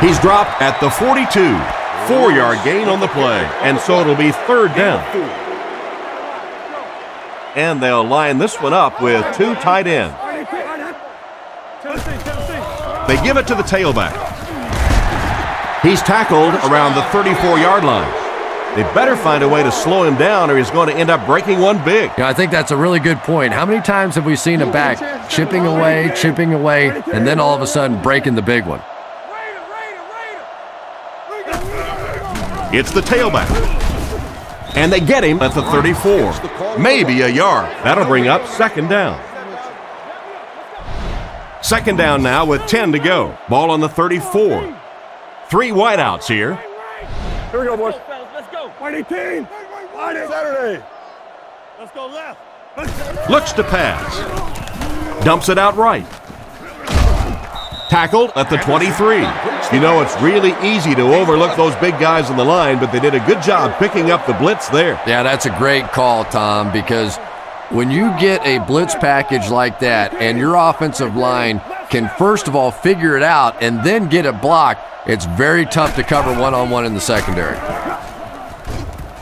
He's dropped at the 42. 4-yard gain on the play, and so it'll be 3rd down. And they'll line this one up with 2 tight ends. They give it to the tailback. He's tackled around the 34-yard line. They better find a way to slow him down or he's going to end up breaking one big. Yeah, I think that's a really good point. How many times have we seen a back chipping away, and then all of a sudden breaking the big one? It's the tailback. And they get him at the 34. Maybe a yard. That'll bring up 2nd down. Second down now with 10 to go. Ball on the 34. 3 wideouts here. Here we go, boys. Let's go. White 18. Saturday. Let's go left. Looks to pass. Dumps it out right. Tackled at the 23. You know, it's really easy to overlook those big guys on the line, but they did a good job picking up the blitz there. Yeah, that's a great call, Tom, because when you get a blitz package like that and your offensive line can first of all figure it out and then get it blocked, it's very tough to cover one-on-one in the secondary.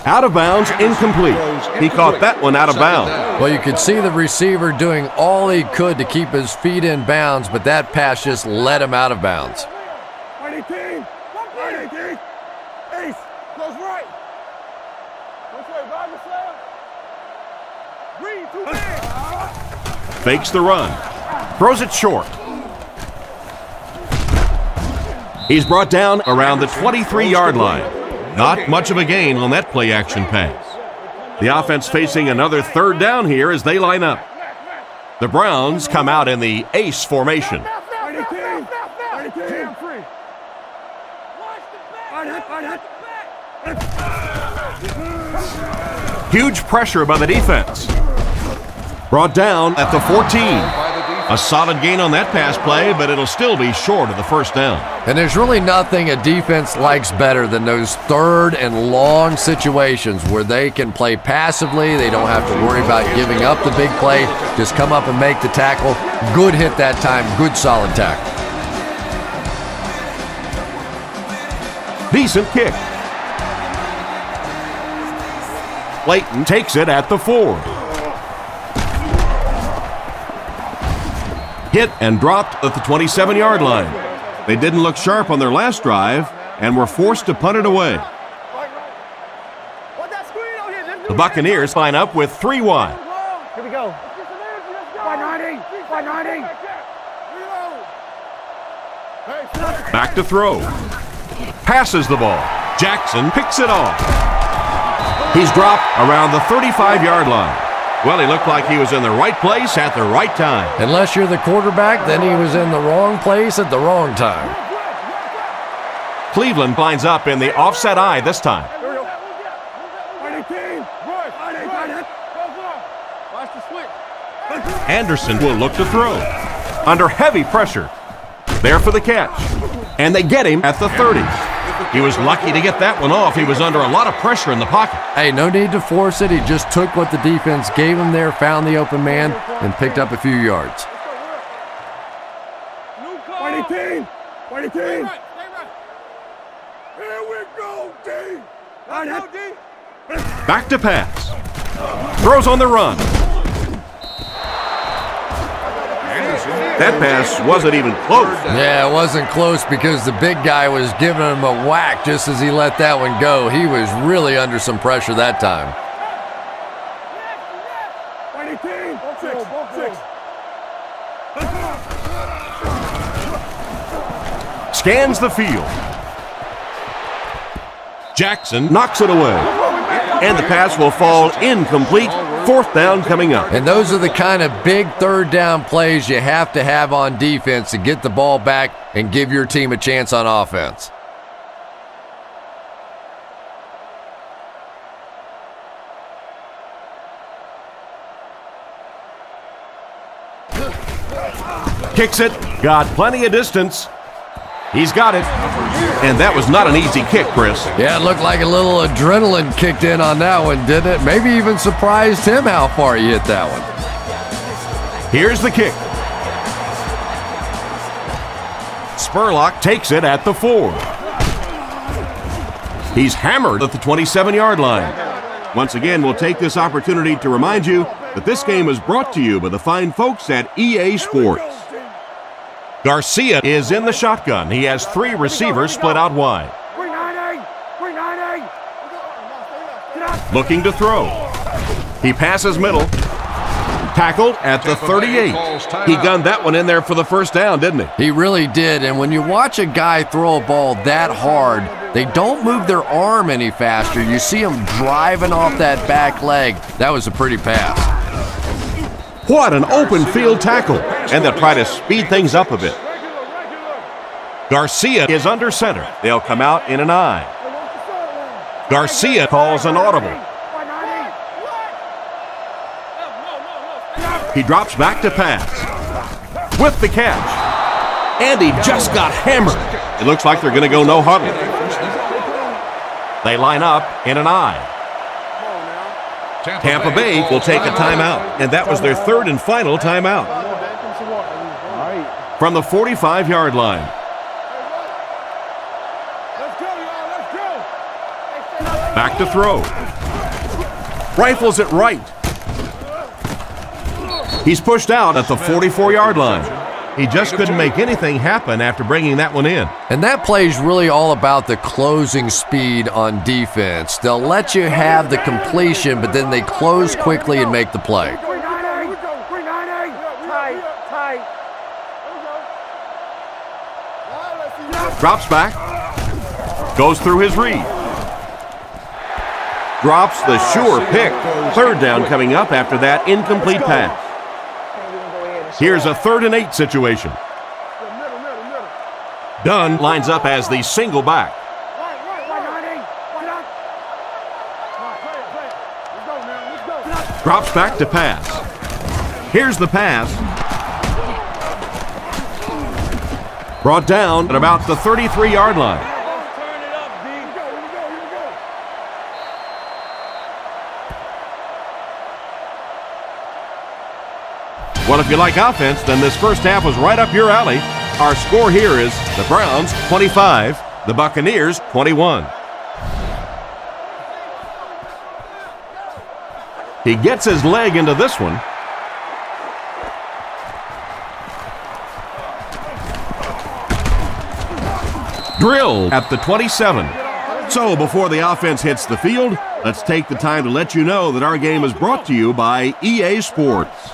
Out of bounds, incomplete. He caught that one out of bounds. Well, you could see the receiver doing all he could to keep his feet in bounds, but that pass just let him out of bounds. White 18. White 18. Ace. Goes right. Which way? Drive the slam. Green, 2 big. Fakes the run. Throws it short. He's brought down around the 23-yard line. Not much of a gain on that play-action pass. The offense facing another third down here as they line up. The Browns come out in the ace formation. Huge pressure by the defense. Brought down at the 14. A solid gain on that pass play, but it'll still be short of the first down. And there's really nothing a defense likes better than those third and long situations where they can play passively. They don't have to worry about giving up the big play. Just come up and make the tackle. Good hit that time. Good solid tackle. Decent kick. Layton takes it at the 4. Hit and dropped at the 27-yard line. They didn't look sharp on their last drive and were forced to punt it away. The Buccaneers line up with 3 wide. Here we go. 190. 190. Back to throw. Passes the ball. Jackson picks it off. He's dropped around the 35-yard line. Well, he looked like he was in the right place at the right time. Unless you're the quarterback, then he was in the wrong place at the wrong time. Cleveland lines up in the offset eye this time. Anderson will look to throw. Under heavy pressure. There for the catch. And they get him at the 30. He was lucky to get that one off. He was under a lot of pressure in the pocket. Hey, no need to force it. He just took what the defense gave him there, found the open man, and picked up a few yards. White 18. White 18. Here we go, D. Back to pass. Throws on the run. That pass wasn't even close. Yeah, it wasn't close because the big guy was giving him a whack just as he let that one go. He was really under some pressure that time. Scans the field. Jackson knocks it away. And the pass will fall incomplete. 4th down coming up. And those are the kind of big third down plays you have to have on defense to get the ball back and give your team a chance on offense. Kicks it. Got plenty of distance. He's got it. And that was not an easy kick, Chris. Yeah, it looked like a little adrenaline kicked in on that one, didn't it? Maybe even surprised him how far he hit that one. Here's the kick. Spurlock takes it at the 4. He's hammered at the 27-yard line. Once again, we'll take this opportunity to remind you that this game is brought to you by the fine folks at EA Sports. Garcia is in the shotgun. He has 3 receivers split out wide. Looking to throw. He passes middle. Tackled at the 38. He gunned that one in there for the first down, didn't he? He really did. And when you watch a guy throw a ball that hard, they don't move their arm any faster. You see him driving off that back leg. That was a pretty pass. What an open field tackle. and they'll try to speed things up a bit. Garcia is under center. They'll come out in an I. Garcia calls an audible. He drops back to pass with the catch, and he just got hammered. It looks like they're going to go no huddle. They line up in an I. Tampa Bay will take a timeout, and that was their third and final timeout. From the 45-yard line. Back to throw. Rifles it right. He's pushed out at the 44-yard line. He just couldn't make anything happen after bringing that one in. And that play is really all about the closing speed on defense. They'll let you have the completion, but then they close quickly and make the play. Drops back. Goes through his read. Drops the sure pick. Third down coming up after that incomplete pass. Here's a 3rd and 8 situation. Dunn lines up as the single back. Drops back to pass. Here's the pass. Brought down at about the 33-yard line. Well, if you like offense, then this first half was right up your alley. Our score here is the Browns 25, the Buccaneers 21. He gets his leg into this one. Drill at the 27. So before the offense hits the field, let's take the time to let you know that our game is brought to you by EA Sports.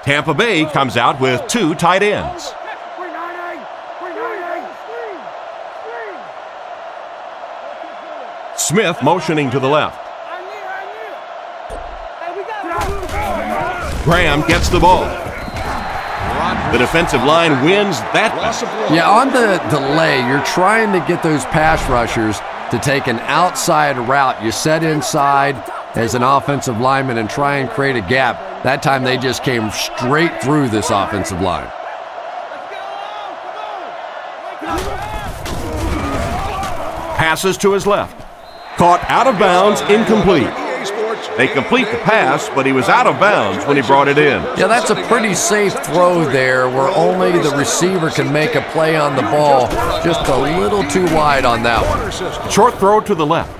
Tampa Bay comes out with 2 tight ends. Smith motioning to the left. Graham gets the ball. The defensive line wins that. Yeah, on the delay, you're trying to get those pass rushers to take an outside route. You set inside as an offensive lineman and try and create a gap. That time they just came straight through this offensive line. Passes to his left. Caught out of bounds, incomplete. They complete the pass, but he was out of bounds when he brought it in. Yeah, that's a pretty safe throw there where only the receiver can make a play on the ball. Just a little too wide on that one. Short throw to the left.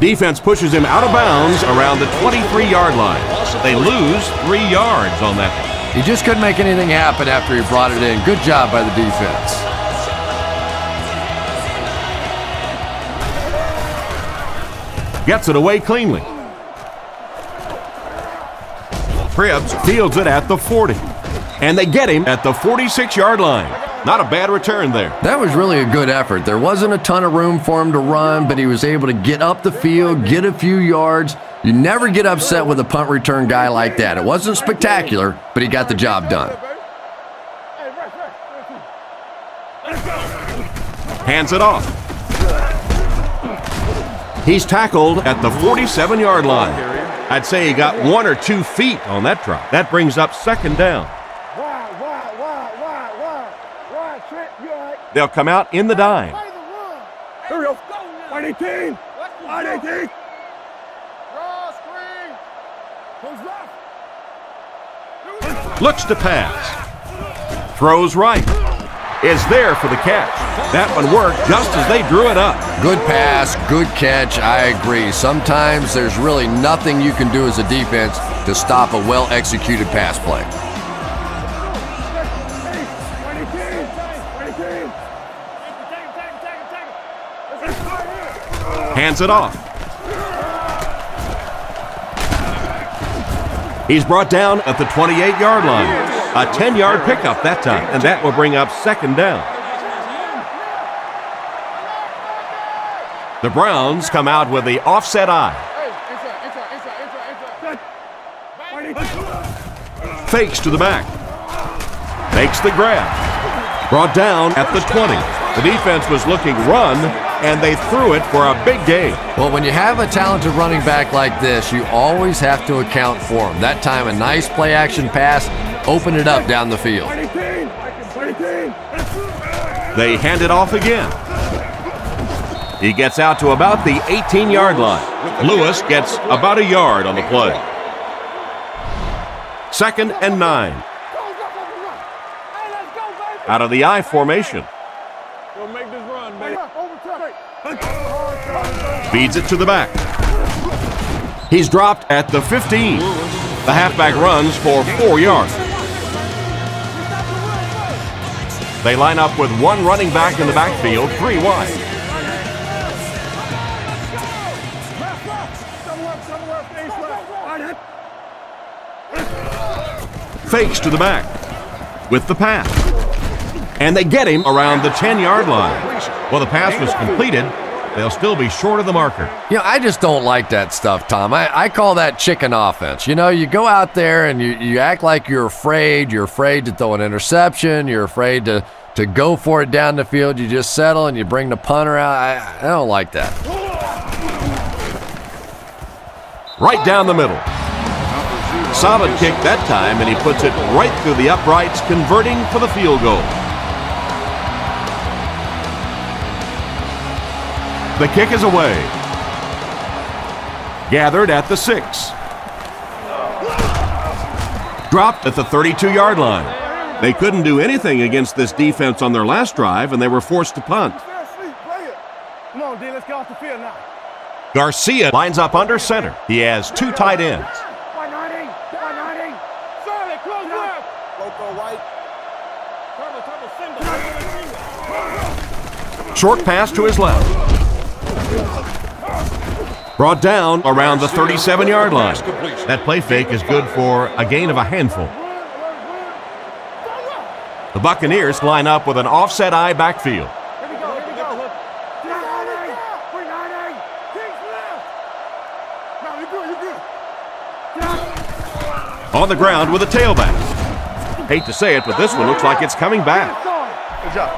Defense pushes him out of bounds around the 23-yard line. They lose 3 yards on that. He just couldn't make anything happen after he brought it in. Good job by the defense. Gets it away cleanly. Cribbs fields it at the 40. And they get him at the 46-yard line. Not a bad return there. That was really a good effort. There wasn't a ton of room for him to run, but he was able to get up the field, get a few yards. You never get upset with a punt return guy like that. It wasn't spectacular, but he got the job done. Hands it off. He's tackled at the 47-yard line. I'd say he got 1 or 2 feet on that drop. That brings up 2nd down. They'll come out in the dime. Here we go. Wide 18. Wide 18. Looks to pass. Throws right. Is there for the catch. That one worked just as they drew it up. Good pass, good catch, I agree. Sometimes there's really nothing you can do as a defense to stop a well-executed pass play. Hands it off. He's brought down at the 28-yard line. A 10-yard pickup that time, and that will bring up 2nd down. The Browns come out with the offset I. Fakes to the back. Makes the grab. Brought down at the 20. The defense was looking run, and they threw it for a big gain. Well, when you have a talented running back like this, you always have to account for him. That time, a nice play-action pass opened it up down the field. They hand it off again. He gets out to about the 18-yard line. Lewis gets about a yard on the play. 2nd and 9. Out of the I formation. Feeds it to the back. He's dropped at the 15. The halfback runs for 4 yards. They line up with one running back in the backfield, 3 wide. Fakes to the back with the pass. And they get him around the 10-yard line. Well, the pass was completed. They'll still be short of the marker. You know, I just don't like that stuff, Tom. I call that chicken offense. You know, you go out there and you act like you're afraid. You're afraid to throw an interception. You're afraid to go for it down the field. You just settle and you bring the punter out. I don't like that. Right down the middle. Solid kick that time, and he puts it right through the uprights, converting for the field goal. The kick is away. Gathered at the 6. Dropped at the 32-yard line. They couldn't do anything against this defense on their last drive, and they were forced to punt. Come on, D, let's get off the field now. Garcia lines up under center. He has 2 tight ends. Short pass to his left. Brought down around the 37-yard line. That play fake is good for a gain of a handful. The Buccaneers line up with an offset I backfield. On the ground with a tailback. Hate to say it, but this one looks like it's coming back. Good job.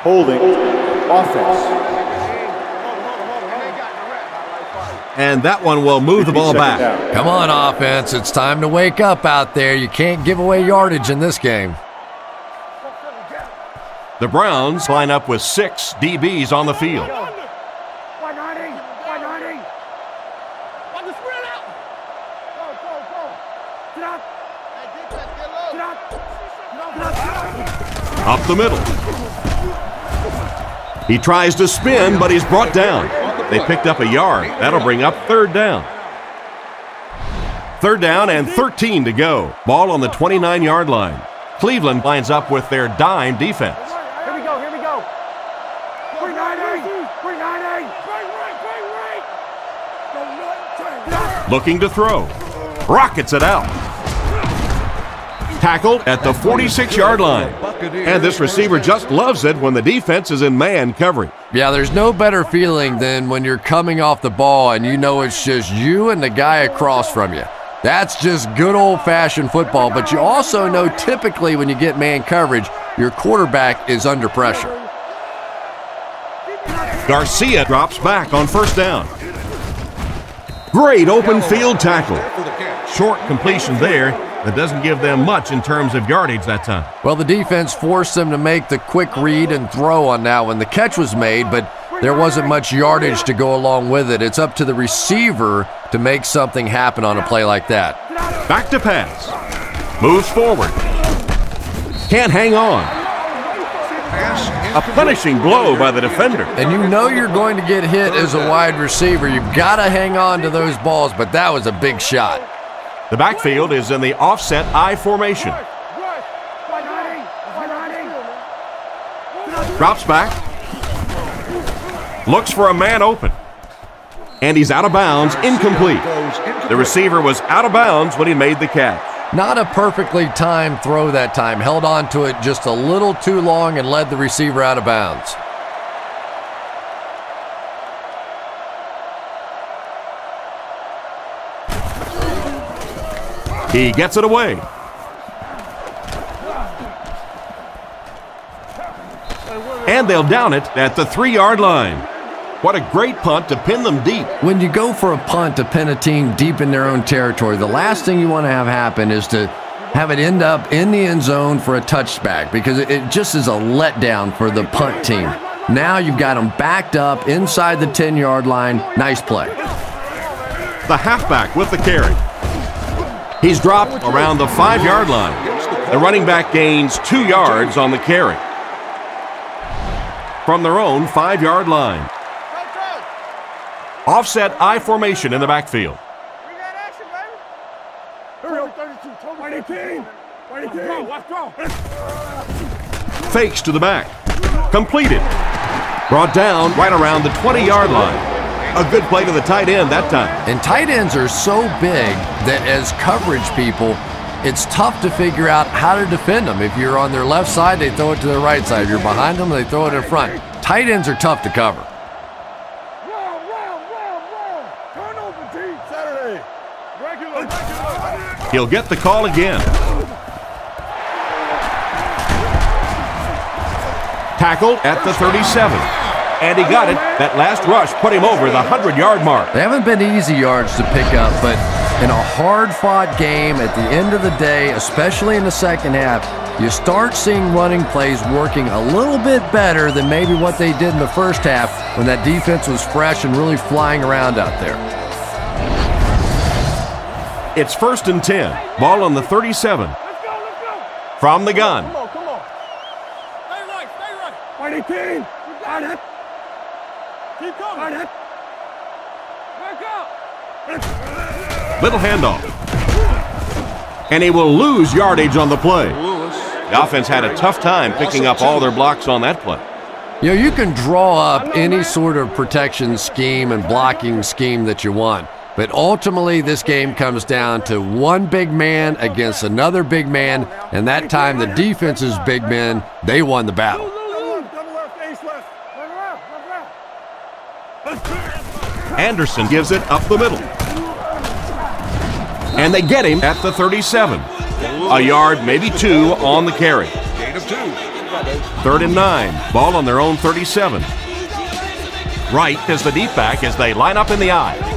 Holding offense. And that one will move the ball back. Come on, offense. It's time to wake up out there. You can't give away yardage in this game. The Browns line up with 6 DBs on the field. Up the middle. He tries to spin, but he's brought down. They picked up a yard. That'll bring up 3rd down. 3rd down and 13 to go. Ball on the 29-yard line. Cleveland lines up with their dime defense. Here we go, here we go. 3-9-8. Looking to throw. Rockets it out. Tackled at the 46-yard line. And this receiver just loves it when the defense is in man coverage. Yeah, there's no better feeling than when you're coming off the ball and you know it's just you and the guy across from you. That's just good old-fashioned football, but you also know typically when you get man coverage, your quarterback is under pressure. Garcia drops back on 1st down. Great open field tackle. Short completion there. That doesn't give them much in terms of yardage that time. Well, the defense forced them to make the quick read and throw on that one. The catch was made, but there wasn't much yardage to go along with it. It's up to the receiver to make something happen on a play like that. Back to pass. Moves forward. Can't hang on. A punishing blow by the defender. And you know you're going to get hit as a wide receiver. You've got to hang on to those balls, but that was a big shot. The backfield is in the offset I formation. Drops back. Looks for a man open. And he's out of bounds, incomplete. The receiver was out of bounds when he made the catch. Not a perfectly timed throw that time. Held on to it just a little too long and led the receiver out of bounds. He gets it away. And they'll down it at the 3-yard line. What a great punt to pin them deep. When you go for a punt to pin a team deep in their own territory, the last thing you want to have happen is to have it end up in the end zone for a touchback, because it just is a letdown for the punt team. Now you've got them backed up inside the 10-yard line. Nice play. The halfback with the carry. He's dropped around the 5-yard line. The running back gains 2 yards on the carry. From their own 5-yard line. Offset I formation in the backfield. We got action, baby. 32, Fakes to the back. Completed. Brought down right around the 20-yard line. A good play to the tight end that time. And tight ends are so big that as coverage people, it's tough to figure out how to defend them. If you're on their left side, they throw it to their right side. If you're behind them, they throw it in front. Tight ends are tough to cover. He'll get the call again. Tackled at the 37. And he got it. That last rush put him over the 100-yard mark. They haven't been easy yards to pick up, but in a hard-fought game at the end of the day, especially in the second half, you start seeing running plays working a little bit better than maybe what they did in the first half when that defense was fresh and really flying around out there. It's 1st and 10. Ball on the 37. From the gun. Come on. Stay right. Fighting team. You got it. Keep coming. Back up. Little handoff. And he will lose yardage on the play. The offense had a tough time picking up all their blocks on that play. You know, you can draw up any sort of protection scheme and blocking scheme that you want. But ultimately, this game comes down to one big man against another big man, and that time the defense's big men, they won the battle. Anderson gives it up the middle. And they get him at the 37. A yard, maybe 2 on the carry. 3rd and 9. Ball on their own 37. Right is the deep back as they line up in the I.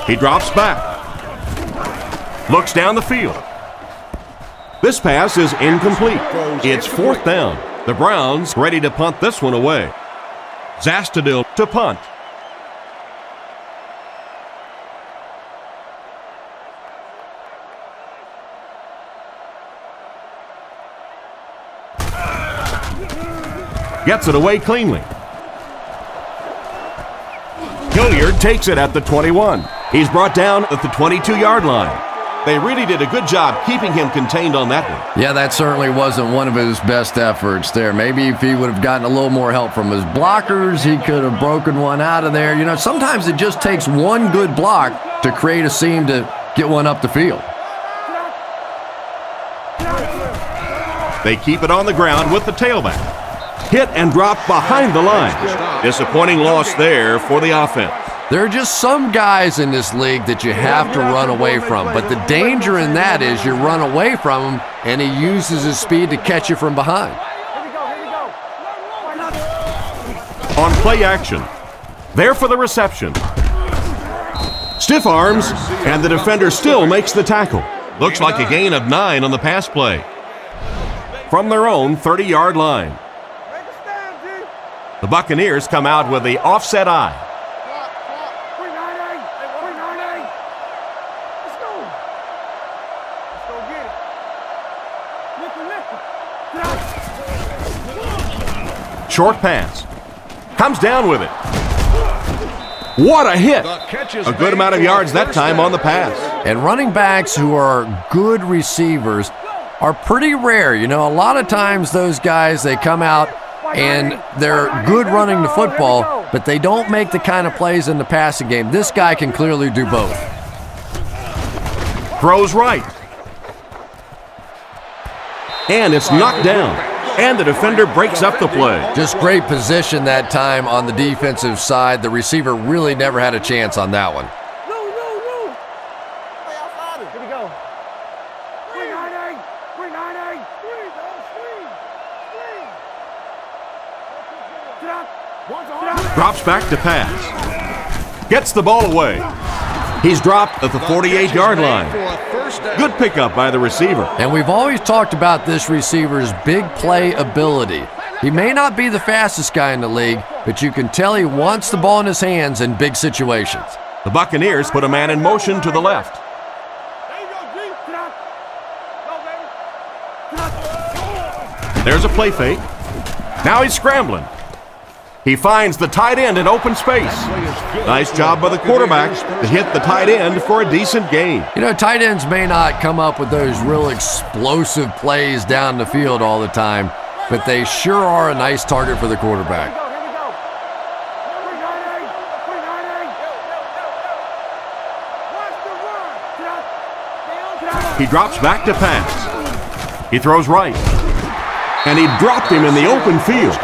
He drops back. Looks down the field. This pass is incomplete. It's 4th down. The Browns ready to punt this one away. Zastadil to punt. Gets it away cleanly. Hilliard takes it at the 21. He's brought down at the 22-yard line. They really did a good job keeping him contained on that one. Yeah, that certainly wasn't one of his best efforts there. Maybe if he would have gotten a little more help from his blockers, he could have broken one out of there. You know, sometimes it just takes one good block to create a seam to get one up the field. They keep it on the ground with the tailback. Hit and drop behind the line. Disappointing loss there for the offense. There are just some guys in this league that you have to run away from, but the danger in that is you run away from him and he uses his speed to catch you from behind. On play action. There for the reception. Stiff arms, and the defender still makes the tackle. Looks like a gain of 9 on the pass play. From their own 30-yard line. The Buccaneers come out with the offset I. Short pass. Comes down with it. What a hit. A good amount of yards that time on the pass. And running backs who are good receivers are pretty rare. You know, a lot of times those guys, they come out and they're good running the football, but they don't make the kind of plays in the passing game. This guy can clearly do both. Throws right. And it's knocked down. And the defender breaks up the play. Just great position that time on the defensive side. The receiver really never had a chance on that one. Drops back to pass. Gets the ball away. He's dropped at the 48-yard line. Good pickup by the receiver. And we've always talked about this receiver's big play ability. He may not be the fastest guy in the league, but you can tell he wants the ball in his hands in big situations. The Buccaneers put a man in motion to the left. There's a play fake. Now he's scrambling. He finds the tight end in open space. Nice job by the quarterback to hit the tight end for a decent gain. You know, tight ends may not come up with those real explosive plays down the field all the time, but they sure are a nice target for the quarterback. He drops back to pass. He throws right. And he dropped him in the open field.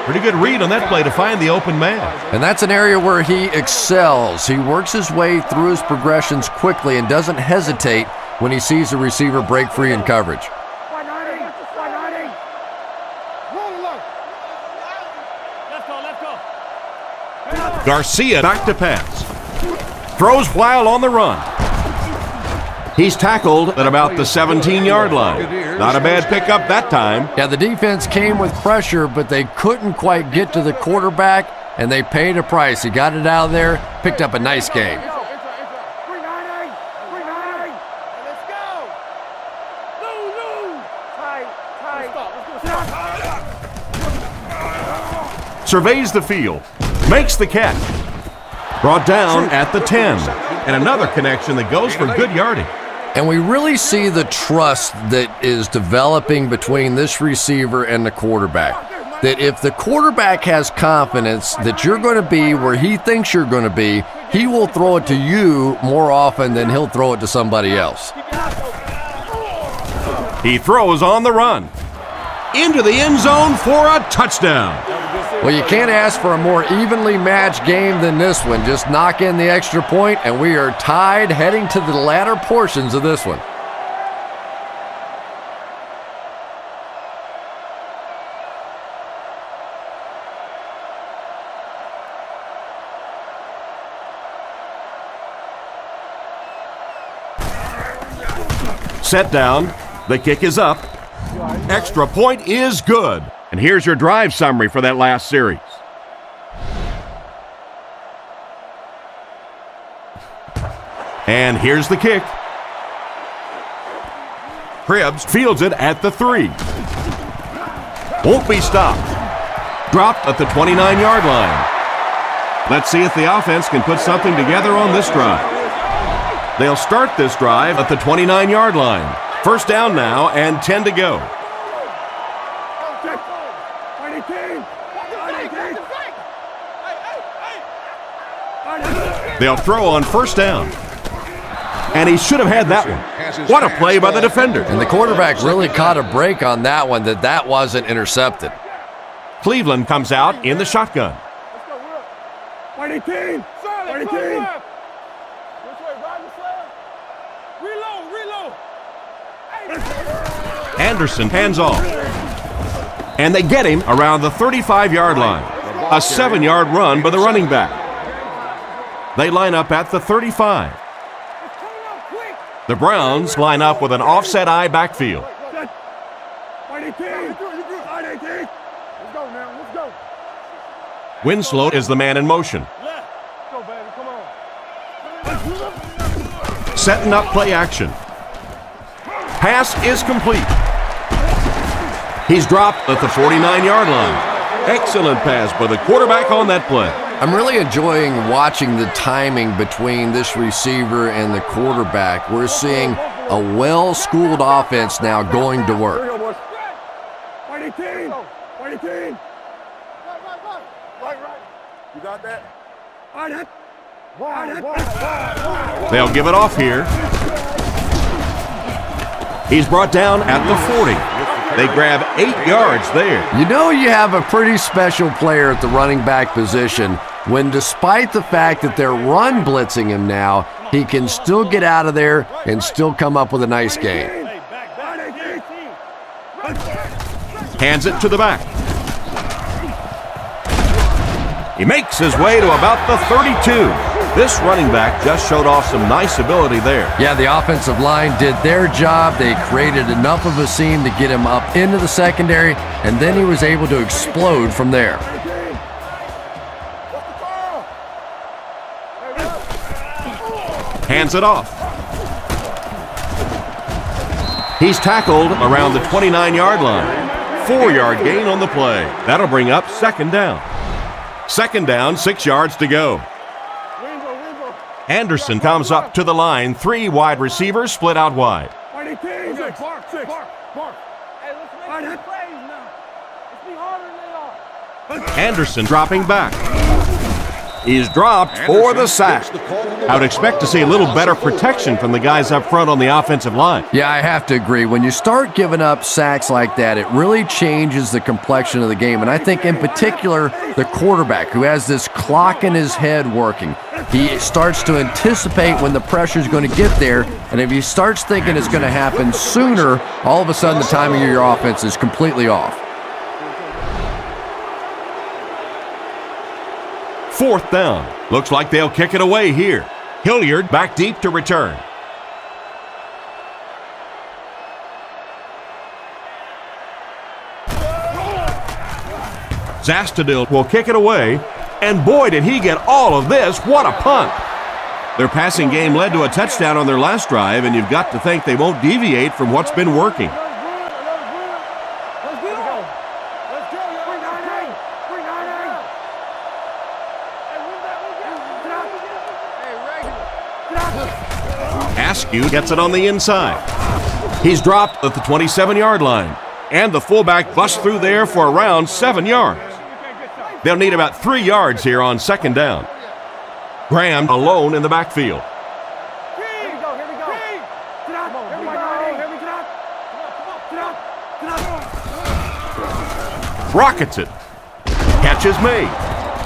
Pretty good read on that play to find the open man. And that's an area where he excels. He works his way through his progressions quickly and doesn't hesitate when he sees the receiver break free in coverage. Garcia back to pass. Throws while on the run. He's tackled at about the 17-yard line. Not a bad pickup that time. Yeah, the defense came with pressure, but they couldn't quite get to the quarterback, and they paid a price. He got it out of there, picked up a nice gain. Surveys the field. Makes the catch. Brought down at the 10. And another connection that goes for good yardage. And we really see the trust that is developing between this receiver and the quarterback. That if the quarterback has confidence that you're going to be where he thinks you're going to be, he will throw it to you more often than he'll throw it to somebody else. He throws on the run. Into the end zone for a touchdown. Well, you can't ask for a more evenly matched game than this one. Just knock in the extra point, and we are tied heading to the latter portions of this one. Set down. The kick is up. Extra point is good. And here's your drive summary for that last series. And here's the kick. Cribbs fields it at the 3. Won't be stopped. Dropped at the 29-yard line. Let's see if the offense can put something together on this drive. They'll start this drive at the 29-yard line. First down now and 10 to go. They'll throw on first down. And he should have had that one. What a play by the defender. And the quarterback really caught a break on that one, that wasn't intercepted. Cleveland comes out in the shotgun. Anderson hands off. And they get him around the 35-yard line. A 7-yard run by the running back. They line up at the 35. The Browns line up with an offset eye backfield. Winslow is the man in motion. Setting up play action. Pass is complete. He's dropped at the 49-yard line. Excellent pass by the quarterback on that play. I'm really enjoying watching the timing between this receiver and the quarterback. We're seeing a well-schooled offense now going to work. You got that? They'll give it off here. He's brought down at the 40. They grab 8 yards there. You know you have a pretty special player at the running back position when, despite the fact that they're run blitzing him now, he can still get out of there and still come up with a nice gain. Hands it to the back. He makes his way to about the 32. This running back just showed off some nice ability there. Yeah, the offensive line did their job. They created enough of a seam to get him up into the secondary, and then he was able to explode from there. Hands it off. He's tackled around the 29-yard line. 4-yard gain on the play. That'll bring up second down. Second down, 6 yards to go. Anderson comes up to the line. 3 wide receivers split out wide. Anderson dropping back. He's dropped for the sack. I would expect to see a little better protection from the guys up front on the offensive line. Yeah, I have to agree. When you start giving up sacks like that, it really changes the complexion of the game. And I think in particular, the quarterback who has this clock in his head working, he starts to anticipate when the pressure is going to get there. And if he starts thinking it's going to happen sooner, all of a sudden the timing of your offense is completely off. 4th down. Looks like they'll kick it away here. Hilliard back deep to return. Zastadil will kick it away. And boy, did he get all of this. What a punt. Their passing game led to a touchdown on their last drive, and you've got to think they won't deviate from what's been working. Askew gets it on the inside. He's dropped at the 27-yard line, and the fullback busts through there for around 7 yards. They'll need about 3 yards here on second down. Graham alone in the backfield. Rockets it. Catch is made.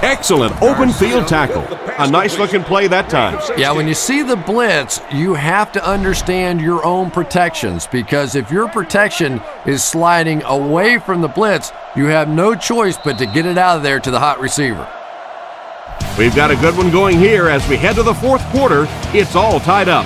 Excellent open field tackle. A nice looking play that time. Yeah, when you see the blitz, you have to understand your own protections, because if your protection is sliding away from the blitz, you have no choice but to get it out of there to the hot receiver. We've got a good one going here as we head to the 4th quarter. It's all tied up.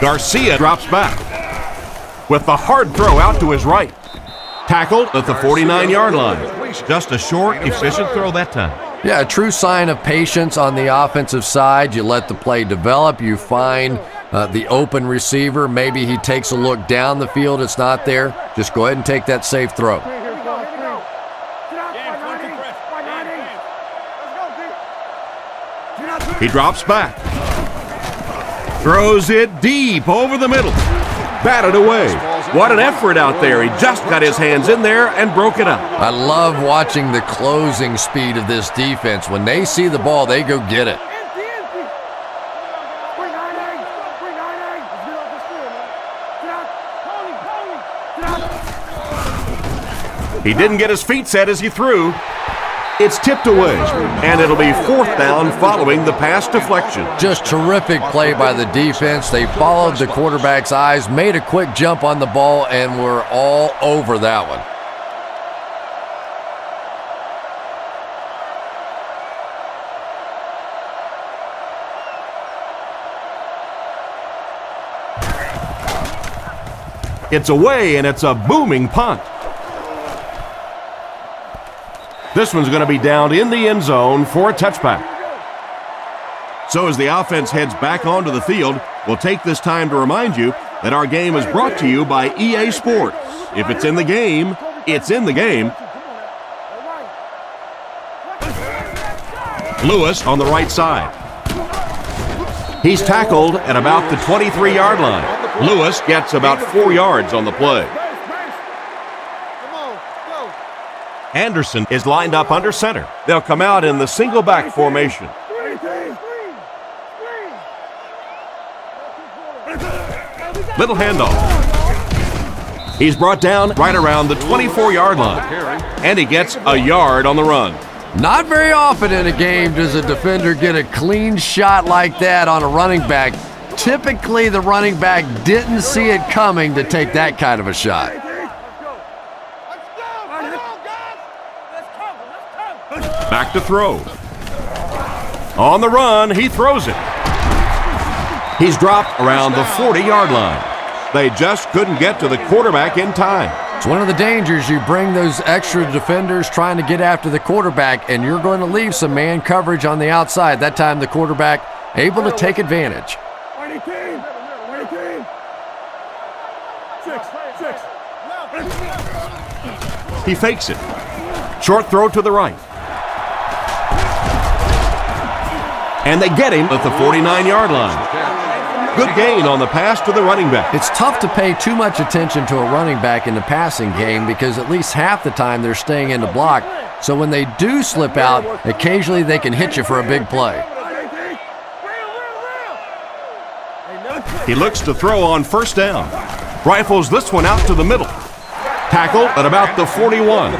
Garcia drops back with the hard throw out to his right. Tackled at the 49-yard line. Just a short, efficient throw that time. Yeah, a true sign of patience on the offensive side. You let the play develop. You find the open receiver. Maybe he takes a look down the field. It's not there. Just go ahead and take that safe throw. He drops back. Throws it deep over the middle. Batted away. What an effort out there. He just got his hands in there and broke it up. I love watching the closing speed of this defense. When they see the ball, they go get it. He didn't get his feet set as he threw. It's tipped away, and it'll be 4th down following the pass deflection. Just terrific play by the defense. They followed the quarterback's eyes, made a quick jump on the ball, and were all over that one. It's away, and it's a booming punt. This one's going to be down in the end zone for a touchback. So as the offense heads back onto the field, we'll take this time to remind you that our game is brought to you by EA Sports. If it's in the game, it's in the game. Lewis on the right side. He's tackled at about the 23-yard line. Lewis gets about 4 yards on the play. Anderson is lined up under center. They'll come out in the single back formation. Little handoff. He's brought down right around the 24-yard line, and he gets a yard on the run. Not very often in a game does a defender get a clean shot like that on a running back. Typically, the running back didn't see it coming to take that kind of a shot. Back to throw. On the run, he throws it. He's dropped around the 40-yard line. They just couldn't get to the quarterback in time. It's one of the dangers. You bring those extra defenders trying to get after the quarterback, and you're going to leave some man coverage on the outside. That time the quarterback able to take advantage. He fakes it. Short throw to the right. And they get him at the 49-yard line. Good gain on the pass to the running back. It's tough to pay too much attention to a running back in the passing game because at least half the time they're staying in the block. So when they do slip out, occasionally they can hit you for a big play. He looks to throw on first down. Rifles this one out to the middle. Tackle at about the 41.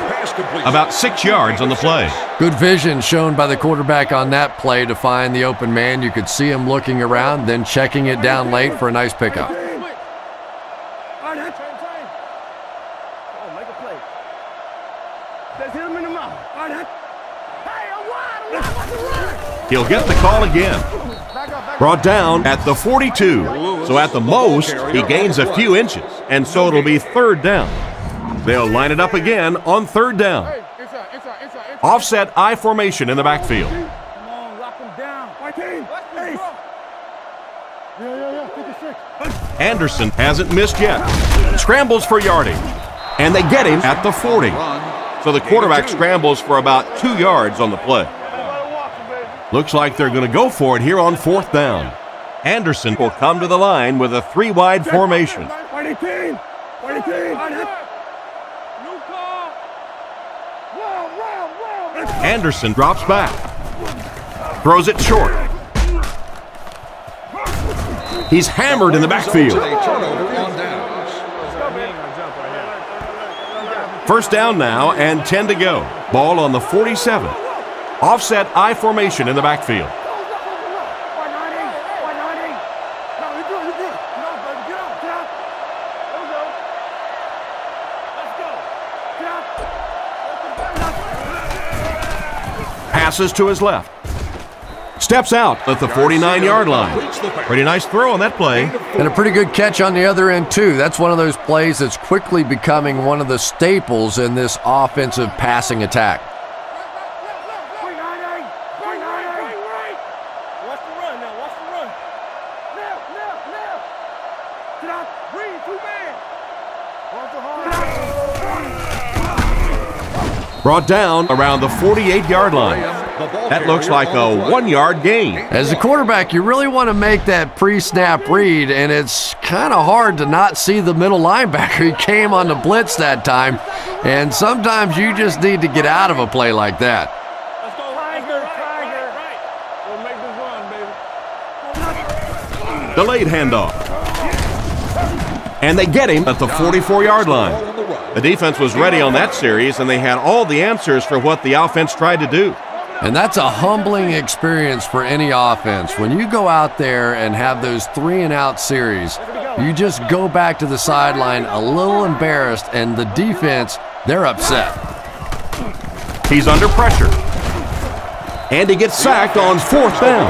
About 6 yards on the play. Good vision shown by the quarterback on that play to find the open man. You could see him looking around, then checking it down late for a nice pickup. He'll get the call again. Brought down at the 42. So at the most, he gains a few inches, and so it'll be third down. They'll line it up again on third down. Offset I formation in the backfield. Anderson hasn't missed yet. Scrambles for yardage. And they get him at the 40. So the quarterback scrambles for about 2 yards on the play. Looks like they're going to go for it here on fourth down. Anderson will come to the line with a 3-wide formation. Anderson drops back. Throws it short. He's hammered in the backfield. First down now and 10 to go. Ball on the 47. Offset I formation in the backfield. Passes to his left. Steps out at the 49-yard line. Pretty nice throw on that play. And a pretty good catch on the other end, too. That's one of those plays that's quickly becoming one of the staples in this offensive passing attack. Brought down around the 48-yard line. That looks like a 1-yard gain. As a quarterback, you really want to make that pre-snap read, and it's kind of hard to not see the middle linebacker. He came on the blitz that time, and sometimes you just need to get out of a play like that. Delayed handoff. And they get him at the 44-yard line. The defense was ready on that series, and they had all the answers for what the offense tried to do. And that's a humbling experience for any offense. When you go out there and have those 3-and-out series, you just go back to the sideline a little embarrassed, and the defense, they're upset. He's under pressure. And he gets sacked on fourth down.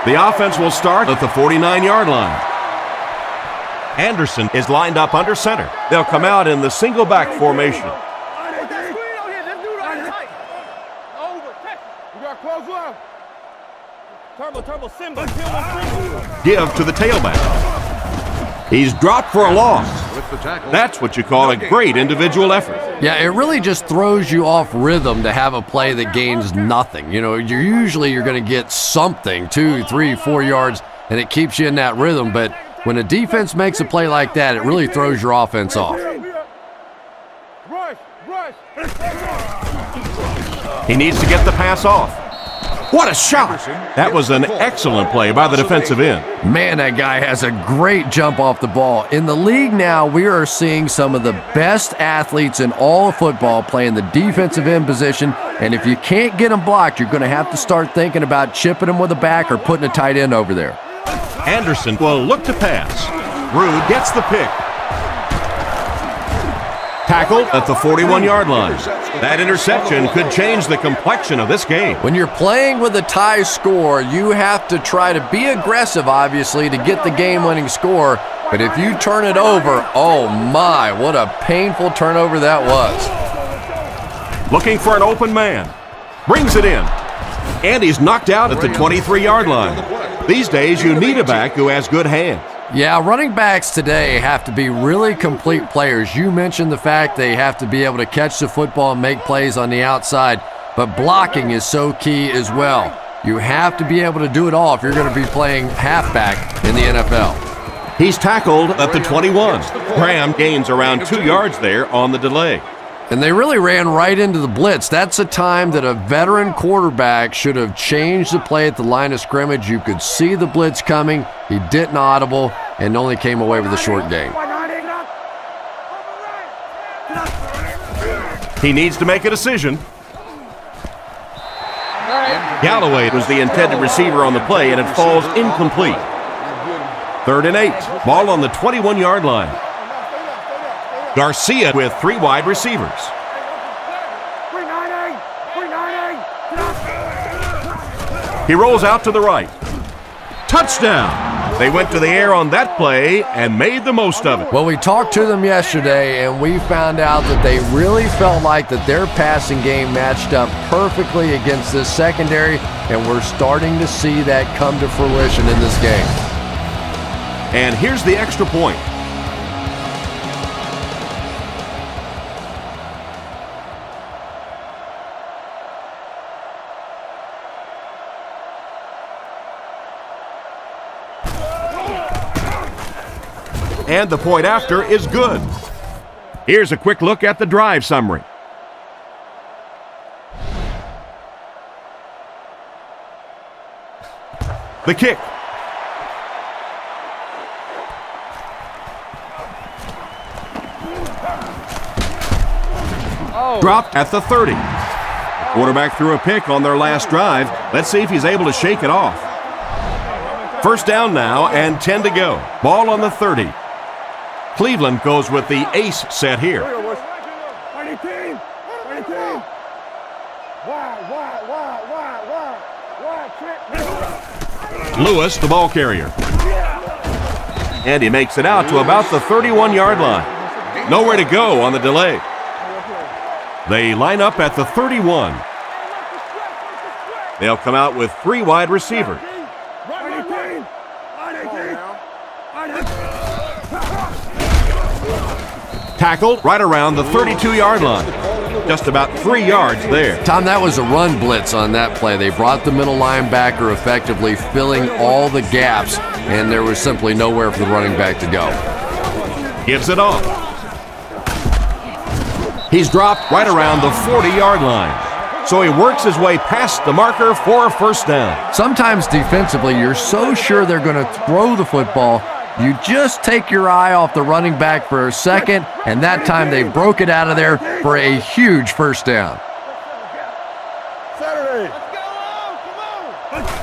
The offense will start at the 49-yard line. Anderson is lined up under center. They'll come out in the single back formation. Give to the tailback. He's dropped for a loss. That's what you call a great individual effort. Yeah, it really just throws you off rhythm to have a play that gains nothing. You know, you're going to get something, 2, 3, 4 yards, and it keeps you in that rhythm. But when a defense makes a play like that, it really throws your offense off. He needs to get the pass off. What a shot! That was an excellent play by the defensive end. Man, that guy has a great jump off the ball. In the league now, we are seeing some of the best athletes in all of football playing the defensive end position, and if you can't get them blocked, you're going to have to start thinking about chipping them with a back or putting a tight end over there. Anderson will look to pass. Rude gets the pick. Tackled at the 41-yard line. That interception could change the complexion of this game. When you're playing with a tie score, you have to try to be aggressive, obviously, to get the game-winning score. But if you turn it over, oh my, what a painful turnover that was. Looking for an open man. Brings it in. And he's knocked out at the 23-yard line. These days, you need a back who has good hands. Yeah, running backs today have to be really complete players. You mentioned the fact they have to be able to catch the football and make plays on the outside, but blocking is so key as well. You have to be able to do it all if you're going to be playing halfback in the NFL. He's tackled at the 21. Graham gains around 2 yards there on the delay. And they really ran right into the blitz. That's a time that a veteran quarterback should have changed the play at the line of scrimmage. You could see the blitz coming. He didn't audible and only came away with a short gain. He needs to make a decision. Galloway was the intended receiver on the play, and it falls incomplete. 3rd and 8. Ball on the 21-yard line. Garcia with 3 wide receivers. He rolls out to the right. Touchdown! They went to the air on that play and made the most of it. Well, we talked to them yesterday, and we found out that they really felt like that their passing game matched up perfectly against this secondary, and we're starting to see that come to fruition in this game. And here's the extra point. And the point after is good. Here's a quick look at the drive summary. The kick. Dropped at the 30. Quarterback threw a pick on their last drive. Let's see if he's able to shake it off. First down now and 10 to go. Ball on the 30. Cleveland goes with the ace set here. Lewis, the ball carrier. And he makes it out to about the 31-yard line. Nowhere to go on the delay. They line up at the 31. They'll come out with 3 wide receivers. Tackled right around the 32-yard line. Just about 3 yards there. Tom, that was a run blitz on that play. They brought the middle linebacker effectively filling all the gaps, and there was simply nowhere for the running back to go. Gives it off. He's dropped right around the 40-yard line. So he works his way past the marker for a first down. Sometimes defensively, you're so sure they're going to throw the football, you just take your eye off the running back for a second, and that time they broke it out of there for a huge first down.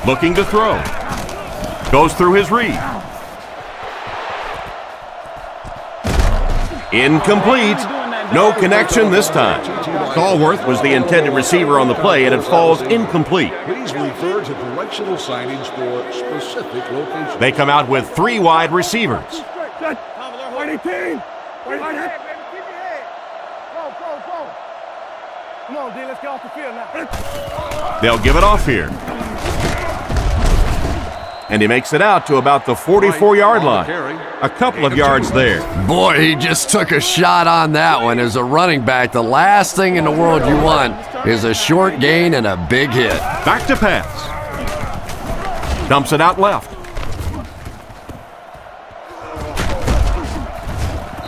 Looking to throw. Goes through his read. Incomplete. No connection this time. Stallworth was the intended receiver on the play, and it falls incomplete. Please refer to directional signage for specific locations. They come out with 3 wide receivers. They'll give it off here. And he makes it out to about the 44-yard line. A couple of yards there. Boy, he just took a shot on that one. As a running back, the last thing in the world you want is a short gain and a big hit. Back to pass. Dumps it out left.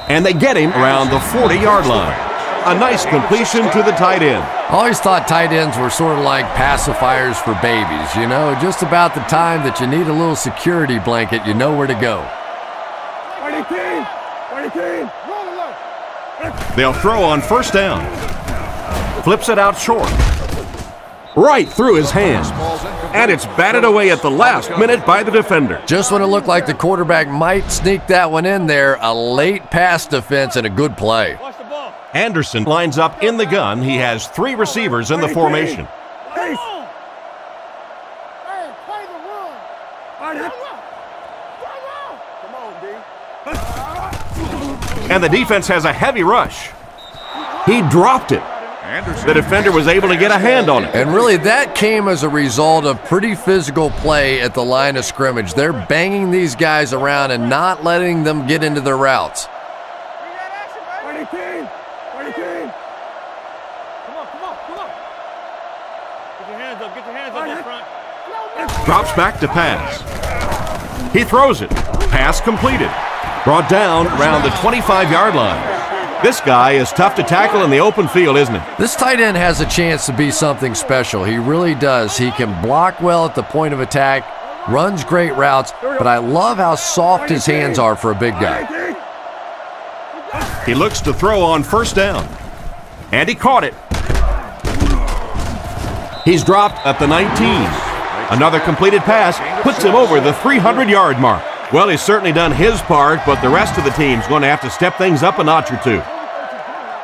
And they get him around the 40-yard line. A nice completion to the tight end. I always thought tight ends were sort of like pacifiers for babies. You know, just about the time that you need a little security blanket, you know where to go. They'll throw on first down. Flips it out short. Right through his hands. And it's batted away at the last minute by the defender. Just when it looked like the quarterback might sneak that one in there, a late pass defense and a good play. Anderson lines up in the gun. He has 3 receivers in the formation. And the defense has a heavy rush. He dropped it. The defender was able to get a hand on it. And really, that came as a result of pretty physical play at the line of scrimmage. They're banging these guys around and not letting them get into their routes. Drops back to pass. He throws it. Pass completed. Brought down around the 25-yard line. This guy is tough to tackle in the open field, isn't he? This tight end has a chance to be something special. He really does. He can block well at the point of attack, runs great routes, but I love how soft his hands are for a big guy. He looks to throw on first down. And he caught it. He's dropped at the 19. Another completed pass puts him over the 300-yard mark. Well, he's certainly done his part, but the rest of the team's going to have to step things up a notch or two.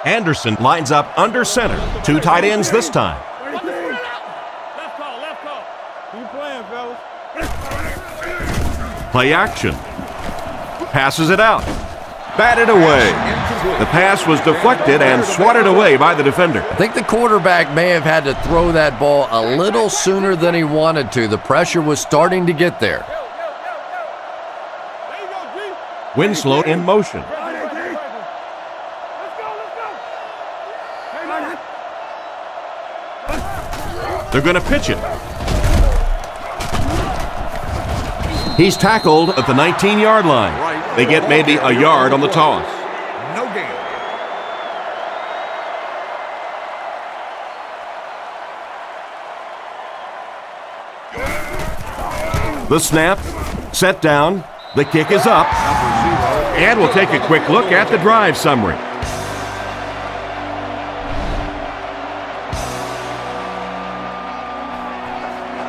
Anderson lines up under center. 2 tight ends this time. Play action. Passes it out. Batted away. The pass was deflected and swatted away by the defender. I think the quarterback may have had to throw that ball a little sooner than he wanted to. The pressure was starting to get there. Winslow in motion. They're going to pitch it. He's tackled at the 19-yard line. They get maybe a yard on the toss. No gain. The snap, set down, the kick is up, and we'll take a quick look at the drive summary.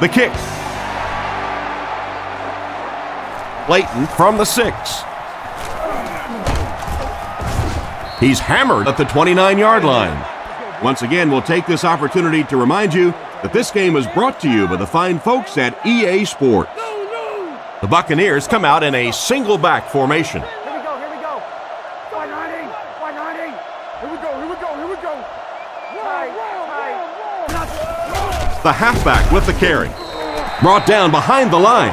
The kick. Layton from the 6. He's hammered at the 29-yard line. Once again, we'll take this opportunity to remind you that this game is brought to you by the fine folks at EA Sports. The Buccaneers come out in a single back formation. Here we go. Wide 90. Here we go. The halfback with the carry. Brought down behind the line.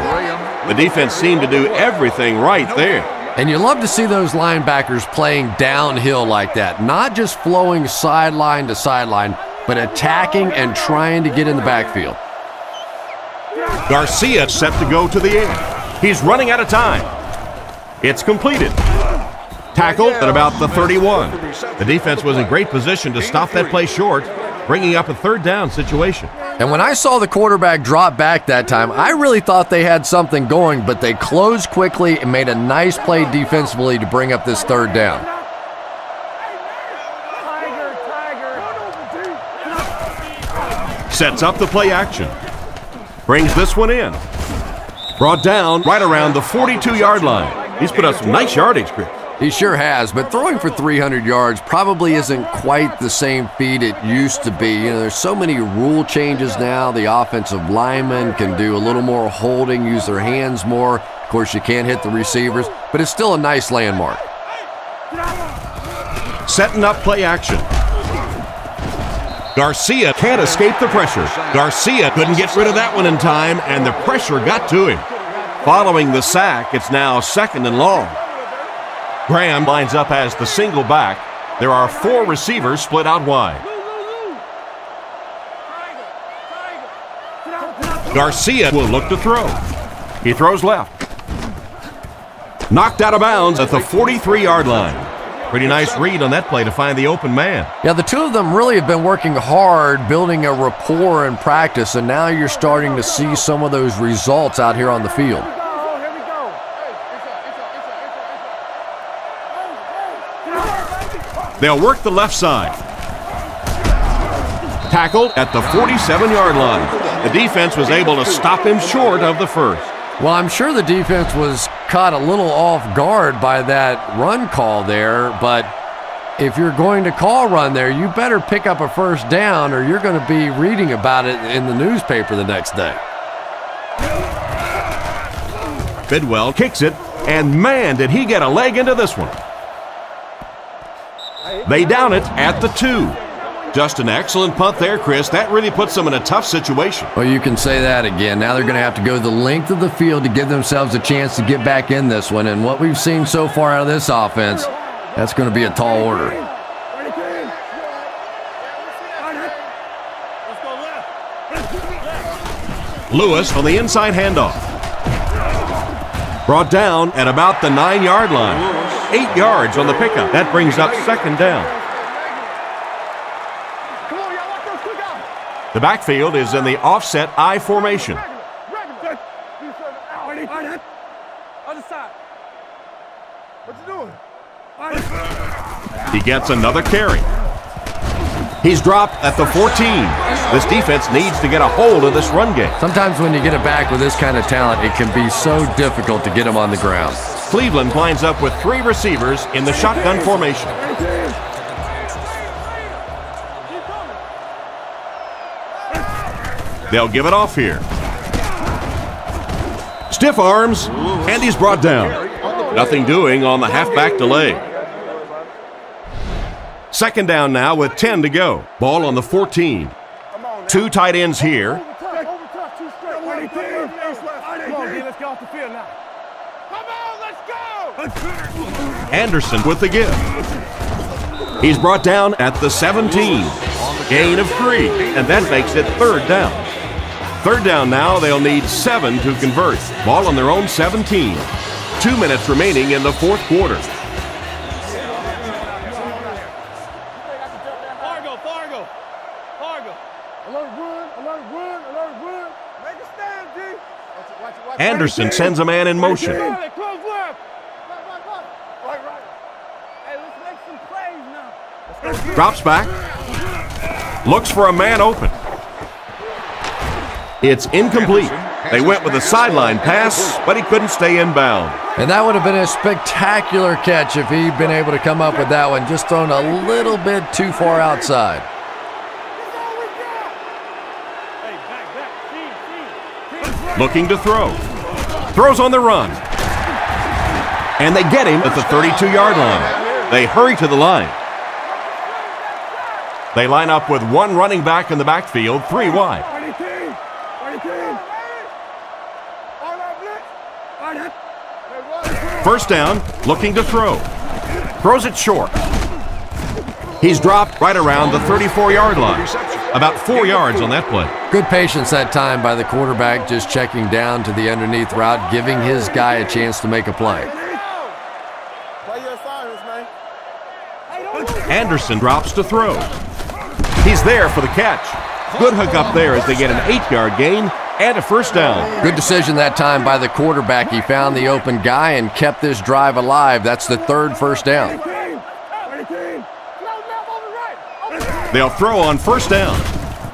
The defense seemed to do everything right there. And you love to see those linebackers playing downhill like that, not just flowing sideline to sideline, but attacking and trying to get in the backfield. Garcia set to go to the air. He's running out of time. It's completed. Tackled at about the 31. The defense was in great position to stop that play short, bringing up a 3rd down situation. And when I saw the quarterback drop back that time, I really thought they had something going, but they closed quickly and made a nice play defensively to bring up this 3rd down. Sets up the play action. Brings this one in. Brought down right around the 42-yard line. He's put up some nice yardage, Chris. He sure has, but throwing for 300 yards probably isn't quite the same feat it used to be. You know, there's so many rule changes now. The offensive linemen can do a little more holding, use their hands more. Of course, you can't hit the receivers, but it's still a nice landmark. Setting up play action. Garcia can't escape the pressure. Garcia couldn't get rid of that one in time, and the pressure got to him. Following the sack, it's now 2nd and long. Graham lines up as the single back. There are 4 receivers split out wide. Garcia will look to throw. He throws left. Knocked out of bounds at the 43-yard line. Pretty nice read on that play to find the open man. Yeah, the two of them really have been working hard, building a rapport in practice, and now you're starting to see some of those results out here on the field. They'll work the left side. Tackled at the 47-yard line. The defense was able to stop him short of the first. Well, I'm sure the defense was caught a little off guard by that run call there, but if you're going to call run there, you better pick up a first down or you're going to be reading about it in the newspaper the next day. Bidwell kicks it, and man, did he get a leg into this one. They down it at the 2. Just an excellent punt there, Chris. That really puts them in a tough situation. Well, you can say that again. Now they're going to have to go the length of the field to give themselves a chance to get back in this one. And what we've seen so far out of this offense, that's going to be a tall order. Lewis on the inside handoff. Brought down at about the 9-yard line. 8 yards on the pickup. That brings up 2nd down. The backfield is in the offset I formation. He gets another carry. He's dropped at the 14. This defense needs to get a hold of this run game. Sometimes when you get it back with this kind of talent, it can be so difficult to get them on the ground. Cleveland lines up with 3 receivers in the shotgun formation. They'll give it off here. Stiff arms, and he's brought down. Nothing doing on the halfback delay. 2nd down now with 10 to go. Ball on the 14. 2 tight ends here. Anderson with the give. He's brought down at the 17. Gain of 3, and that makes it 3rd down. 3rd down now, they'll need 7 to convert. Ball on their own 17. 2 minutes remaining in the 4th quarter. Anderson sends a man in motion. Drops back. Looks for a man open. It's incomplete. They went with a sideline pass, but he couldn't stay in bounds. And that would have been a spectacular catch if he'd been able to come up with that one, just thrown a little bit too far outside. Looking to throw. Throws on the run. And they get him at the 32-yard line. They hurry to the line. They line up with 1 running back in the backfield, 3 wide. First down, looking to throw. Throws it short. He's dropped right around the 34-yard line. About 4 yards on that play. Good patience that time by the quarterback, just checking down to the underneath route, giving his guy a chance to make a play. Anderson drops to throw. He's there for the catch. Good hook up there as they get an 8-yard gain and a first down. Good decision that time by the quarterback. He found the open guy and kept this drive alive. That's the 3rd first down. They'll throw on first down.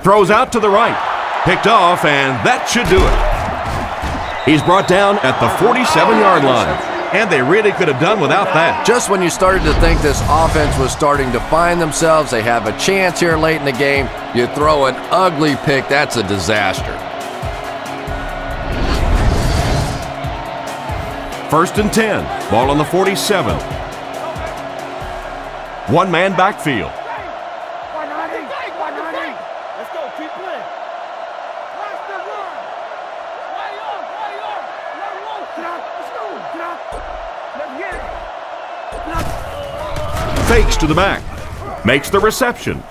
Throws out to the right. Picked off, and that should do it. He's brought down at the 47-yard line. And they really could have done without that. Just when you started to think this offense was starting to find themselves, they have a chance here late in the game, you throw an ugly pick, that's a disaster. 1st and 10. Ball on the 47. 1-man backfield. Fakes to the back. Makes the reception.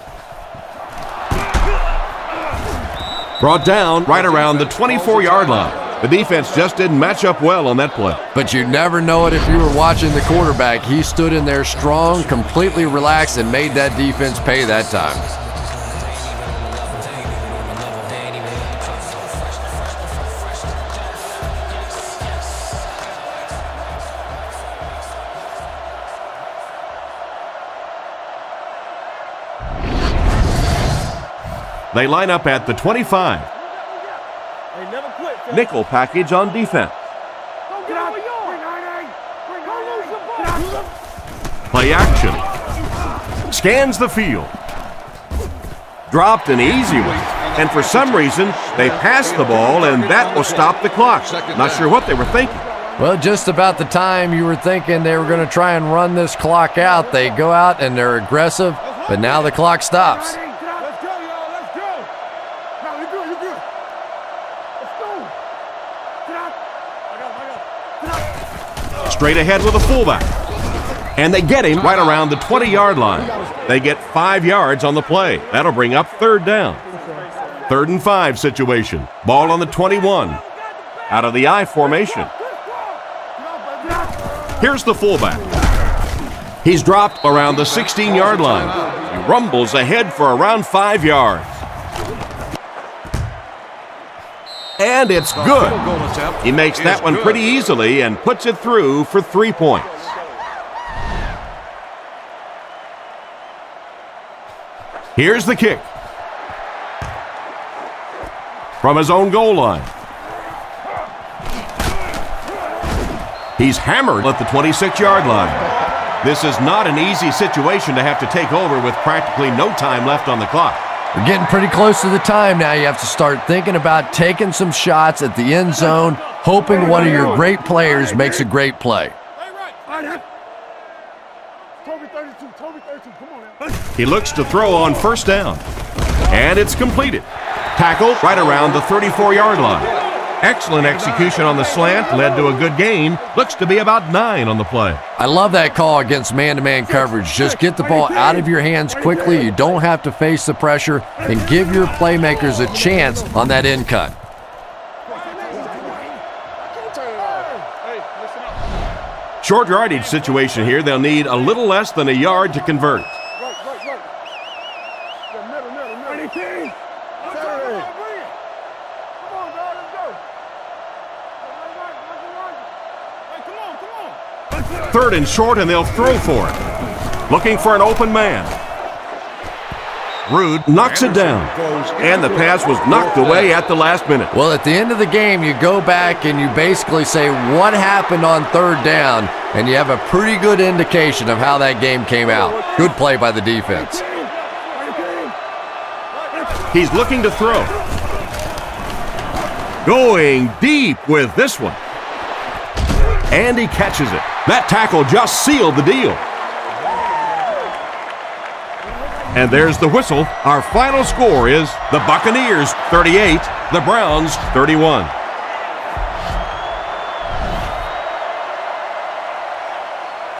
Brought down right around the 24-yard line. The defense just didn't match up well on that play. But you never know it if you were watching the quarterback. He stood in there strong, completely relaxed, and made that defense pay that time. They line up at the 25. Nickel package on defense. Play action. Scans the field. Dropped an easy one. And for some reason, they passed the ball, and that will stop the clock. Not sure what they were thinking. Well, just about the time you were thinking they were going to try and run this clock out, they go out and they're aggressive, but now the clock stops. Straight ahead with a fullback. And they get him right around the 20-yard line. They get 5 yards on the play. That'll bring up third down. 3rd and 5 situation. Ball on the 21. Out of the I formation. Here's the fullback. He's dropped around the 16-yard line. He rumbles ahead for around 5 yards. And it's good. He makes that one pretty easily and puts it through for 3 points. Here's the kick. From his own goal line. He's hammered at the 26-yard line. This is not an easy situation to have to take over with practically no time left on the clock. We're getting pretty close to the time now. You have to start thinking about taking some shots at the end zone, hoping one of your great players makes a great play. He looks to throw on first down. And it's completed. Tackled right around the 34-yard line. Excellent execution on the slant, led to a good gain. Looks to be about 9 on the play. I love that call against man-to-man coverage. Just get the ball out of your hands quickly. You don't have to face the pressure, and give your playmakers a chance on that end cut. Short yardage situation here. They'll need a little less than a yard to convert. Third and short, and they'll throw for it. Looking for an open man. Rude knocks it down. And the pass was knocked away at the last minute. Well, at the end of the game, you go back and you basically say what happened on third down, and you have a pretty good indication of how that game came out. Good play by the defense. He's looking to throw. Going deep with this one. And he catches it. That tackle just sealed the deal. And there's the whistle. Our final score is the Buccaneers 38, the Browns 31.